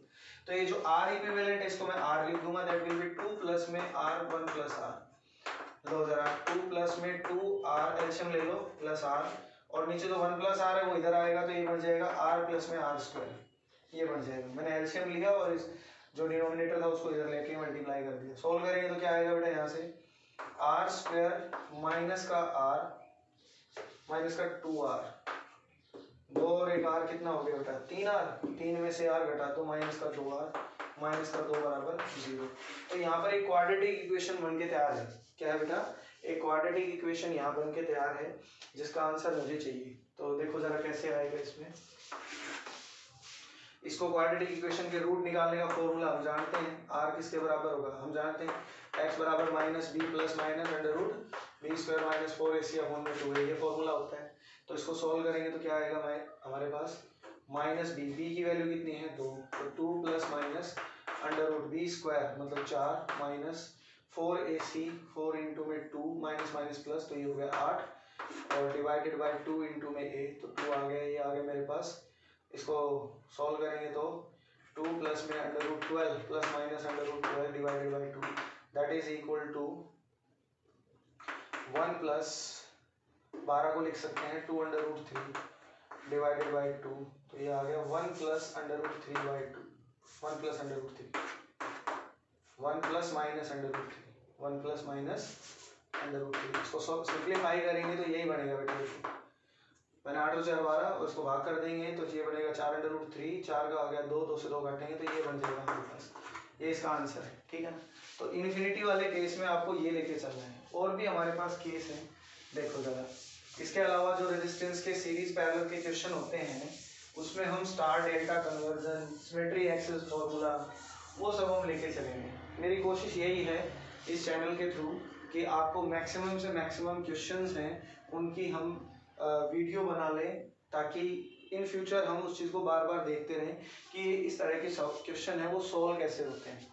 तो ये जो R इक्विवेलेंट है इसको मैं R लिख दूंगा, दैट विल बी 2 प्लस में R 1 प्लस R। लो जरा 2 प्लस में 2R एलसीएम ले लो प्लस R, और नीचे तो 1 प्लस R है वो इधर आएगा तो ये बन जाएगा R प्लस में R स्क्वायर। ये बन जाएगा, मैंने एलसीएम लिया और इस जो डिनोमिनेटर था उसको इधर लेके मल्टीप्लाई कर दिया। सोल्व करेंगे तो क्या आएगा बेटा? यहाँ से R स्क्वायर माइनस का R माइनस का 2R, 2 और 1 R कितना हो गया बेटा? 3R। 3 में से R घटा तो माइनस का 2R, माइनस का 2 बराबर 0। तो यहाँ पर एक क्वाड्रेटिक इक्वेशन बन के तैयार है। क्या है बेटा? एक क्वाड्रेटिक इक्वेशन यहाँ बन के तैयार है जिसका आंसर मुझे चाहिए। तो देखो जरा कैसे आएगा इसमें। इसको क्वाड्रेटिक इक्वेशन के रूट निकालने का फॉर्मूला हम जानते हैं। R किसके बराबर होगा? हम जानते हैं x बराबर minus b plus minus under root b square minus 4ac upon में 2a, ये फॉर्मूला होता है। तो इसको सॉल्व करेंगे तो क्या आएगा? हमारे पास माइनस बी, बी की वैल्यू कितनी है? 2। तो 2 plus minus under root b square मतलब 4 माइनस 4ac, 4 इंटू में 2 माइनस माइनस प्लस, तो ये हो गया 8 और डिवाइडेड बाई 2 इंटू में a, तो 2 आ गया, ये आ गया मेरे पास। इसको सॉल्व करेंगे तो 2 प्लस में under root 12 plus minus under root 12 divided by 2 that is equal to 1 plus 12 को लिख सकते हैं 2 अंडर रूट 3 डिवाइडेड बाई 2, तो ये आ गया 1 plus under root 3 by 2, 1 plus under root 3, 1 plus minus under root 3, 1 plus minus under root 3। इसको सिंप्लीफाई करेंगे तो यही बनेगा बेटा। देखो मैंने 8 और 4 12, और इसको भाग कर देंगे तो ये बनेगा 4 अंडर रूट 3, 4 का आ गया 2, 2 से 2 काटेंगे तो ये बन जाएगा हमारे पास। ये इसका आंसर है, ठीक है ना। तो इन्फिनिटी वाले केस में आपको ये लेके चलना है। और भी हमारे पास केस है, देखो जरा। इसके अलावा जो रेजिस्टेंस के सीरीज पैरेलल के क्वेश्चन होते हैं उसमें हम star delta conversion, symmetry axis formula, वो सब हम लेके चलेंगे। मेरी कोशिश यही है इस चैनल के थ्रू कि आपको मैक्सिमम से मैक्सिमम क्वेश्चंस हैं उनकी हम वीडियो बना लें, ताकि इन फ्यूचर हम उस चीज़ को बार बार देखते रहें कि इस तरह के क्वेश्चन है वो सॉल्व कैसे होते हैं।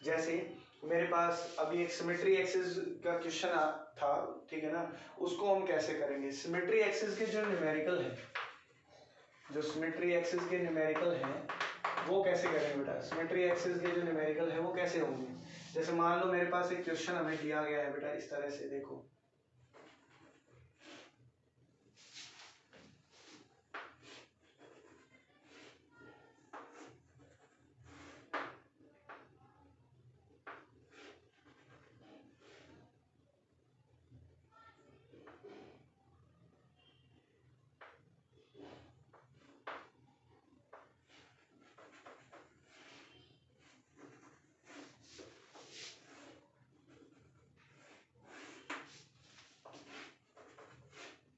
जैसे मेरे पास अभी एक सिमेट्री एक्सिस का क्वेश्चन था, ठीक है ना, उसको हम कैसे करेंगे। सिमेट्री एक्सिस के जो न्यूमेरिकल है, जो सिमेट्री एक्सिस के न्यूमेरिकल हैं वो कैसे करेंगे बेटा। सिमेट्री एक्सिस के जो न्यूमेरिकल है वो कैसे होंगे। जैसे मान लो मेरे पास एक क्वेश्चन हमें दिया गया है बेटा इस तरह से, देखो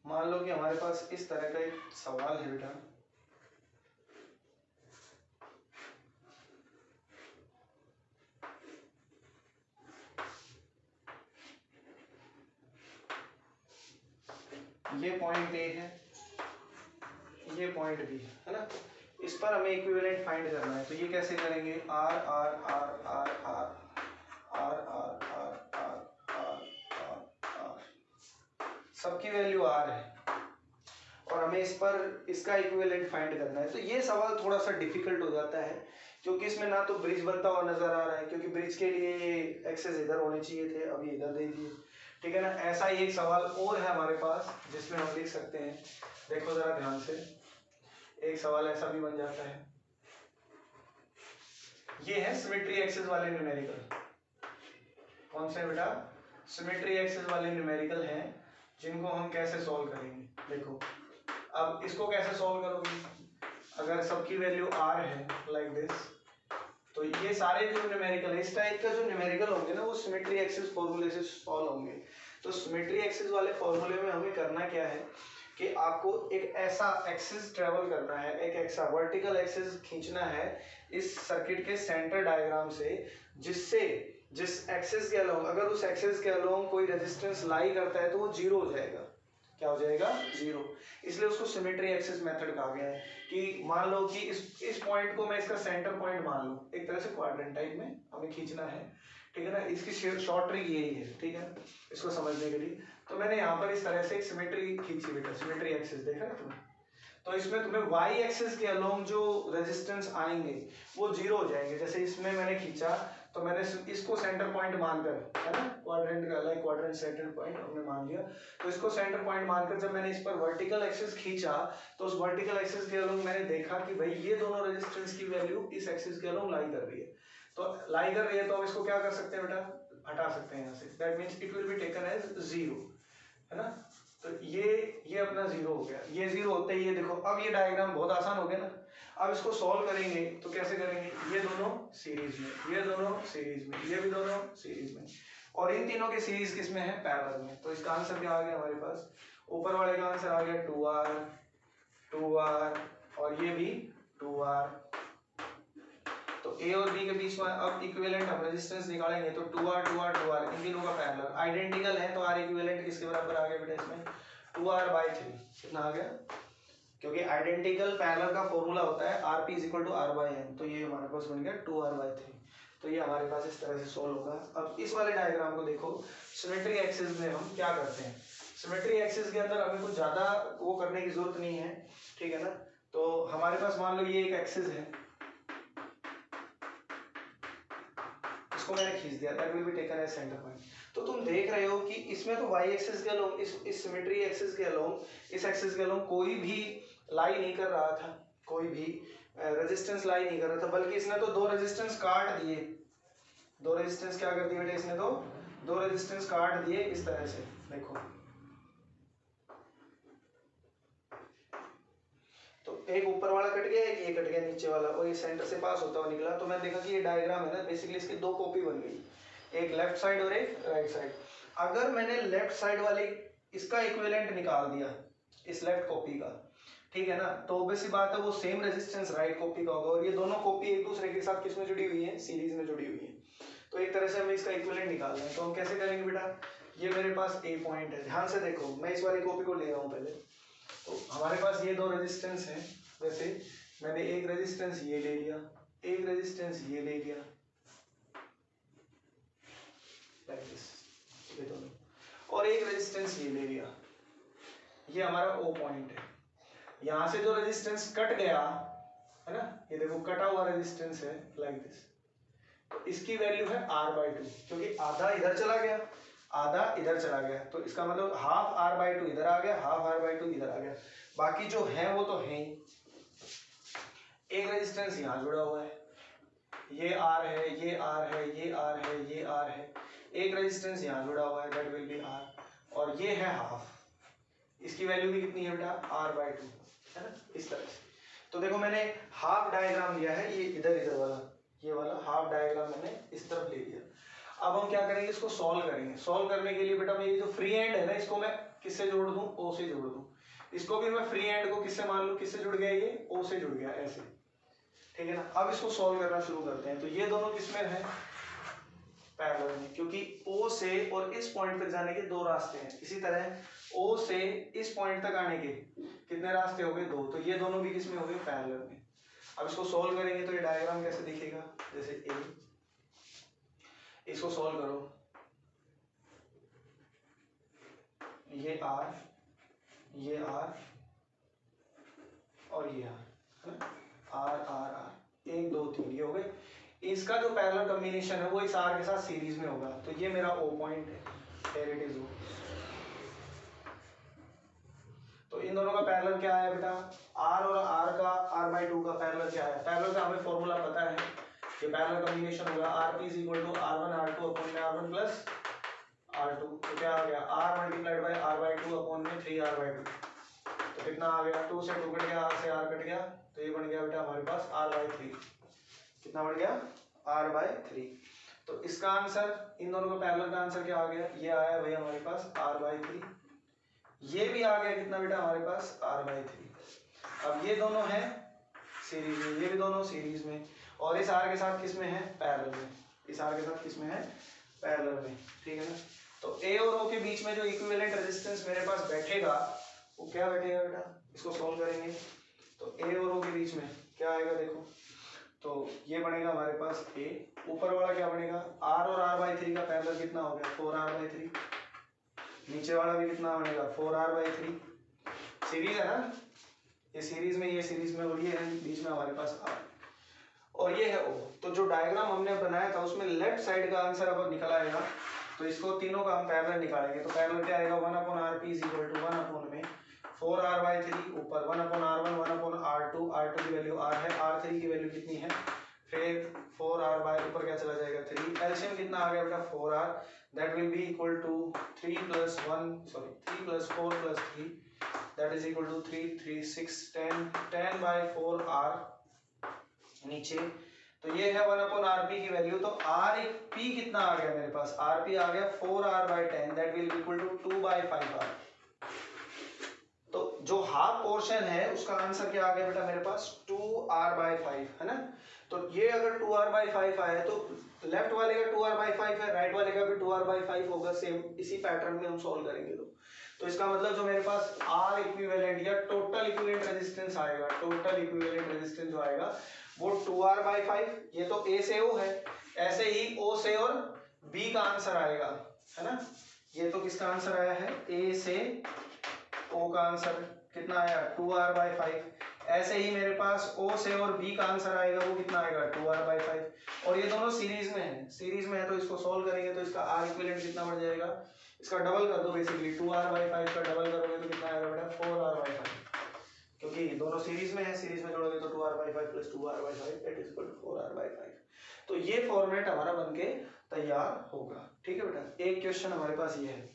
मान लो कि हमारे पास इस तरह का एक सवाल है बेटा। ये पॉइंट ए है, ये पॉइंट बी है ना, इस पर हमें इक्विवेलेंट फाइंड करना है। तो ये कैसे करेंगे? R R R R R R R R R R R, सबकी वैल्यू आर है और हमें इस पर इसका इक्विवेलेंट फाइंड करना है। तो ये सवाल थोड़ा सा डिफिकल्ट हो जाता है क्योंकि इसमें ना तो ब्रिज बनता हुआ नजर आ रहा है, क्योंकि ब्रिज के लिए एक्सेस इधर होने चाहिए थे, अभी इधर दे दिए, ठीक है ना। ऐसा ही एक सवाल और है हमारे पास जिसमें हम लिख सकते हैं, देखो जरा ध्यान से, एक सवाल ऐसा भी बन जाता है, ये है सिमेट्री एक्सेस वाले न्यूमेरिकल। कौन से बेटा? सिमेट्री एक्सेस वाले न्यूमेरिकल हैं, जिनको हम कैसे सॉल्व करेंगे। देखो अब इसको कैसे सॉल्व करोगे, अगर सबकी वैल्यू r है लाइक दिस, तो ये सारे जो न्यूमेरिकल है, इस टाइप का जो न्यूमेरिकल होंगे ना, वो सिमेट्री एक्सेस फॉर्मूले से सॉल्व होंगे। तो सिमेट्री एक्सेस वाले फॉर्मूले में हमें करना क्या है कि आपको एक ऐसा एक्सिस ट्रेवल करना है, एक ऐसा वर्टिकल एक्सिस खींचना है इस सर्किट के सेंटर डायग्राम से, जिससे जिस एक्सिस के अलोंग, अगर उस एक्सिस के अलोंग कोई रेजिस्टेंस लाई करता है तो वो जीरो हो जाएगा। क्या हो जाएगा? जीरो। इसलिए उसको सिमेट्री एक्सिस मेथड कहा गया है कि मान लो कि इस पॉइंट को मैं इसका सेंटर पॉइंट मान लूं, एक तरह से क्वाड्रेंट टाइप में हमें खींचना है, ठीक है ना। इसकी शॉर्ट ट्रिक यही है, ठीक है, इसको समझने के लिए। तो मैंने यहाँ पर इस तरह से एक सिमेट्री खींची बेटा, सिमेट्री एक्सिस देखा है तुम्हें। तो इसमें तुम्हें वाई एक्सिस के अलोंग जो रेजिस्टेंस आएंगे वो जीरो हो जाएंगे। जैसे इसमें मैंने खींचा तो मैंने इसको सेंटर पॉइंट मानकर, है ना, क्वाड्रेंट का लाइक क्वाड्रेंट सेंटर पॉइंट हमने मान लिया, तो इसको सेंटर पॉइंट मानकर जब मैंने इस पर वर्टिकल एक्सिस खींचा, तो उस वर्टिकल एक्सिस के अलोंग मैंने देखा कि भाई ये दोनों रेजिस्टेंस की वैल्यू इस एक्सिस के अलोंग लाई कर रही है। तो लाई कर रही है तो हम इसको क्या कर सकते हैं बेटा, हटा सकते हैं यहाँ से। That means it will be taken as zero, है ना। तो ये अपना जीरो हो गया। ये जीरो होते ही ये देखो, अब ये डायग्राम बहुत आसान हो गया ना। अब इसको सॉल्व करेंगे तो कैसे करेंगे, ये दोनों सीरीज में, ये दोनों सीरीज में, ये भी दोनों सीरीज में, और इन तीनों के सीरीज किसमें है? पैरेलल में। तो इसका आंसर क्या आ गया हमारे पास? ऊपर वाले का आंसर आ गया 2r 2r, और ये भी 2r। तो a और b के बीच में अब इक्विवेलेंट हम रेजिस्टेंस निकालेंगे, तो 2r 2r 2r, इन तीनों का पैरेलल आइडेंटिकल है, तो r इक्विवेलेंट किसके बराबर आ गया बेटा इसमें? 2r/3। कितना आ गया? क्योंकि आइडेंटिकल पैरेलल का फॉर्मूला होता है rp = r/n, तो ये हमारे पास बन गया 2r/3। तो ये हमारे पास इस तरह से सोल्व होगा। अब इस वाले डायग्राम को देखो, सिमेट्री एक्सिस में हम क्या करते हैं, सिमेट्री एक्सिस के अंदर हमें कुछ ज्यादा वो करने की जरूरत नहीं है, ठीक है ना। तो हमारे पास मान लो ये एक एक्सिस है, इसको मैंने खींच दिया, that will be taken as centre point. तो तुम देख रहे हो कि इसमें तो y एक्सिस के अलोंग, इस सिमेट्री एक्सिस के अलोंग, इस एक्सिस के अलोंग कोई भी लाई नहीं कर रहा था, कोई भी रेजिस्टेंस लाई नहीं कर रहा था, बल्कि इसने तो दो रेजिस्टेंस काट दिए। दो रेजिस्टेंस क्या कर दिए बेटे इसने? तो दो रेजिस्टेंस काट दिए इस तरह से, देखो। तो एक ऊपर वाला कट गया, एक ये कट गया नीचे वाला, और ये सेंटर से पास होता हुआ निकला। तो मैंने देखा कि ये डायग्राम है ना, बेसिकली इसकी दो कॉपी बन गई, एक लेफ्ट साइड और एक राइट साइड। अगर मैंने लेफ्ट साइड वाली इसका इक्विवेलेंट निकाल दिया इस लेफ्ट कॉपी का, ठीक है ना, तो ऑब्वियस सी बात है वो सेम रेजिस्टेंस राइट कॉपी का होगा, और ये दोनों कॉपी एक दूसरे के साथ किसमें जुड़ी हुई है? सीरीज में जुड़ी हुई है। तो एक तरह से हमें इसका इक्विवेलेंट निकालना है। तो हम कैसे करेंगे बेटा? ये मेरे पास ए पॉइंट है, ध्यान से देखो, मैं इस वाली कॉपी को ले रहा हूँ पहले। तो हमारे पास ये दो रेजिस्टेंस हैं, जैसे मैंने एक रेजिस्टेंस ये ले लिया, एक रेजिस्टेंस ये ले लिया, लाइक दिस, ये दोनों, और एक रेजिस्टेंस ये ले लिया। ये हमारा ओ पॉइंट है। यहां से जो रेजिस्टेंस कट गया है ना, ये देखो कटा हुआ रेजिस्टेंस है लाइक दिस, तो इसकी वैल्यू है r/2, क्योंकि आधा इधर चला गया, आधा इधर चला गया, तो इसका मतलब हाफ r/2 इधर आ गया, हाफ r/2 इधर आ गया। बाकी जो है वो तो है ही। एक रेजिस्टेंस यहाँ जुड़ा हुआ है, ये r है, ये r है, ये r है, ये r है। एक रेजिस्टेंस यहाँ जुड़ा हुआ है, दैट विल बी r, और ये है हाफ, इसकी वैल्यू भी कितनी है बेटा? r/2, है ना, इस तरह से। तो देखो मैंने हाफ डायग्राम लिया है, ये इधर वाला, ये वाला हाफ डायग्राम मैंने इस तरफ ले लिया। अब हम क्या करेंगे, इसको सॉल्व करेंगे। सॉल्व करने के लिए बेटा मैं ये जो फ्री एंड है ना, इसको मैं किससे जोड़ दूं? ओ से जोड़ दूं। इसको भी मैं फ्री एंड को किससे मान लूं? किससे जुड़ गया? ये ओ से जुड़ गया, ऐसे, ठीक है ना। अब इसको सॉल्व करना शुरू करते हैं। तो ये दोनों किसमें है? पैरेलल में, क्योंकि ओ से और इस पॉइंट तक जाने के दो रास्ते हैं। इसी तरह ओ से इस पॉइंट तक आने के कितने रास्ते हो गए? दो। तो ये दोनों भी किसमें हो गए? पैरेलल में। अब इसको सॉल्व करेंगे तो ये डायग्राम कैसे दिखेगा? जैसे ए, इसको सॉल्व करो, ये आर, ये आर, और ये आर, है ना, आर आर आर, 1 2 3 ये हो गए। इसका जो पैरेलल कॉम्बिनेशन है वो इस आर के साथ सीरीज में होगा, तो ये मेरा ओ पॉइंट है, here it is O। तो इन दोनों का पैरेलल क्या है बेटा, आर और आर का r/2 का पैरेलल क्या है, पैरेलल का हमें फॉर्मूला पता है, ये पैरेलल कॉम्बिनेशन होगा rp = r1 r2 अपॉन में r1 प्लस r2, तो क्या आ गया r multiplied by r/2 upon में 3r/2, तो कितना आ गया, 2 से 2 कट गया, r से r कट गया, तो ये बन गया बेटा हमारे पास r/3, कितना बन गया r/3। तो इसका आंसर, इन दोनों का पैरेलल का आंसर क्या आ गया, ये आया भैया हमारे पास r/3, ये भी आ गया कितना बेटा हमारे पास r/3। अब ये दोनों हैं सीरीज में, ये भी दोनों सीरीज में, और इस r के साथ किस में है, पैरेलल में, इस r के साथ किस में है, पैरेलल में, ठीक है ना। तो a और o के बीच में जो इक्विवेलेंट रेजिस्टेंस मेरे पास बैठेगा वो क्या बैठेगा बेटा, इसको सॉल्व करेंगे तो a और o के बीच में क्या आएगा देखो, तो ये बनेगा हमारे पास a, ऊपर वाला क्या बनेगा, r और r/3 का पैरेलल कितना हो गया 4r/3, नीचे वाला भी कितना बनेगा 4r/3, सीरीज है ना, ये सीरीज में, ये सीरीज में, और ये है बीच में हमारे पास r, और ये है o। तो जो डायग्राम हमने बनाया था उसमें लेफ्ट साइड का आंसर अब निकल आएगा, तो इसको तीनों का हम पैरेलल निकालेंगे, तो पैरेलल क्या आएगा 1/rp = 1 अपॉन में 4r/3 ऊपर 1/r1 1/r2, r2 की वैल्यू r है, r3 की वैल्यू कितनी है, फिर 4r ऊपर क्या चला जाएगा 3, एलसीएम कितना आ गया बेटा 4r, that will be equal to 3 plus 4 plus 3, that is equal to 3 3 6 10/4r नीचे, तो ये है 1/rp की वैल्यू, तो rp कितना आ गया मेरे पास, rp आ गया 4r/10, that will be equal to 2/5r। तो जो हाफ पोर्शन है उसका आंसर क्या आ गया बेटा मेरे पास 2r/5 है ना। तो ये अगर 2r/5 आया तो लेफ्ट वाले का 2r/5 है, राइट वाले का भी 2r/5 होगा, सेम इसी पैटर्न में हम सॉल्व करेंगे। तो इसका मतलब जो मेरे पास R इक्विवेलेंट या टोटल इक्विवेलेंट रेजिस्टेंस आएगा, टोटल इक्विवेलेंट रेजिस्टेंस जो आएगा वो 2r/5, ये तो A से O है, ऐसे ही O से और B का आंसर आएगा, है ना। ये तो किसका आंसर आया है, A से O का आंसर कितना आया 2r/5, ऐसे ही मेरे पास O से और B का आंसर आएगा, वो कितना आएगा 2r/5, और ये दोनों सीरीज में है, सीरीज में है तो इसको सॉल्व करेंगे तो इसका R इक्विवेलेंट कितना बढ़ जाएगा, इसका डबल कर दो, बेसिकली 2r/5 का डबल करोगे तो कितना आएगा बेटा 4r/5, क्योंकि दोनों सीरीज में है, सीरीज में जोड़ोगे तो 2r/5 + 2r/5 that is equal to 4r/5। तो ये फॉर्मेट हमारा बनके तैयार होगा, ठीक है बेटा। एक क्वेश्चन हमारे पास ये है।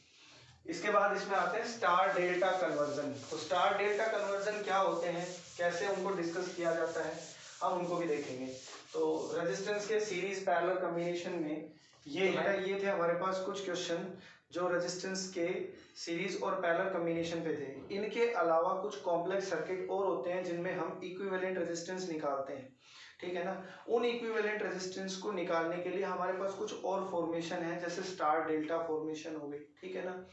इसके बाद इसमें आते हैं स्टार डेल्टा कन्वर्जन। तो स्टार डेल्टा कन्वर्जन क्या होते हैं, कैसे उनको डिस्कस किया जाता है, हम उनको भी देखेंगे। तो रेजिस्टेंस के सीरीज पैरेलल कॉम्बिनेशन में ये है, ये थे हमारे पास कुछ क्वेश्चन जो रेजिस्टेंस के सीरीज और पैरेलल कॉम्बिनेशन पे थे। इनके अलावा कुछ कॉम्प्लेक्स सर्किट और होते हैं जिनमें हम इक्विवेलेंट रेजिस्टेंस निकालते हैं, ठीक है ना। उन इक्विवेलेंट रेजिस्टेंस को निकालने के लिए हमारे पास कुछ और फॉर्मेशन है, जैसे स्टार डेल्टा फॉर्मेशन हो गई, ठीक है ना,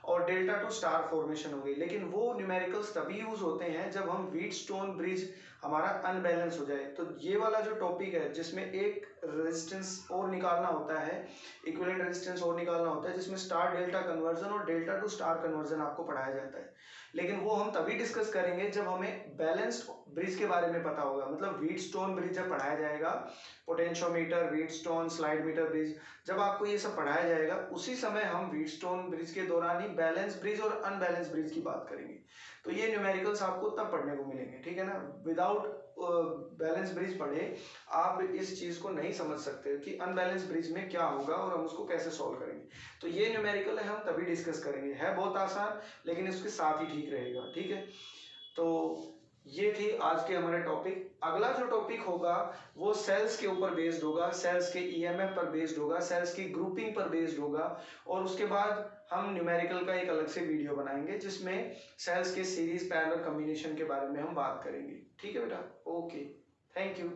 और डेल्टा टू स्टार फॉर्मेशन हो गई। लेकिन वो न्यूमेरिकल्स तभी यूज होते हैं जब हम व्हीटस्टोन ब्रिज हमारा अनबैलेंस हो जाए। तो ये वाला जो टॉपिक है जिसमें एक रेजिस्टेंस और निकालना होता है, इक्विवेलेंट रेजिस्टेंस और निकालना होता है, जिसमें स्टार डेल्टा कन्वर्जन और डेल्टा टू स्टार कन्वर्जन आपको पढ़ाया जाता है। लेकिन वो हम तभी डिस्कस करेंगे जब हमें बैलेंस्ड ब्रिज के बारे में पता होगा। मतलब व्हीटस्टोन ब्रिज जब पढ़ाया जाएगा, potentiometer, Wheatstone, slide meter bridge, जब आपको ये सब पढ़ाया जाएगा उसी समय हम व्हीटस्टोन ब्रिज के दौरान ही बैलेंस ब्रिज और अनबैलेंस ब्रिज की बात करेंगे। तो ये न्यूमेरिकल्स आपको तब पढ़ने को मिलेंगे, ठीक है ना। विदाउट बैलेंस ब्रिज पढ़े आप इस चीज को नहीं समझ सकते कि अनबैलेंस ब्रिज में क्या होगा और हम उसको कैसे सॉल्व करेंगे। तो ये न्यूमेरिकल है, हम तभी डिस्कस करेंगे। है बहुत आसान लेकिन इसके साथ ही ठीक रहेगा, ठीक है। तो ये थी आज के हमारे टॉपिक। अगला जो टॉपिक होगा वो सेल्स के ऊपर बेस्ड होगा, सेल्स के ईएमएफ पर बेस्ड होगा, सेल्स की ग्रुपिंग पर बेस्ड होगा, और उसके बाद हम न्यूमेरिकल का एक अलग से वीडियो बनाएंगे जिसमें सेल्स के सीरीज पैरेलल कॉम्बिनेशन के बारे में हम बात करेंगे, ठीक है बेटा। Okay, thank you.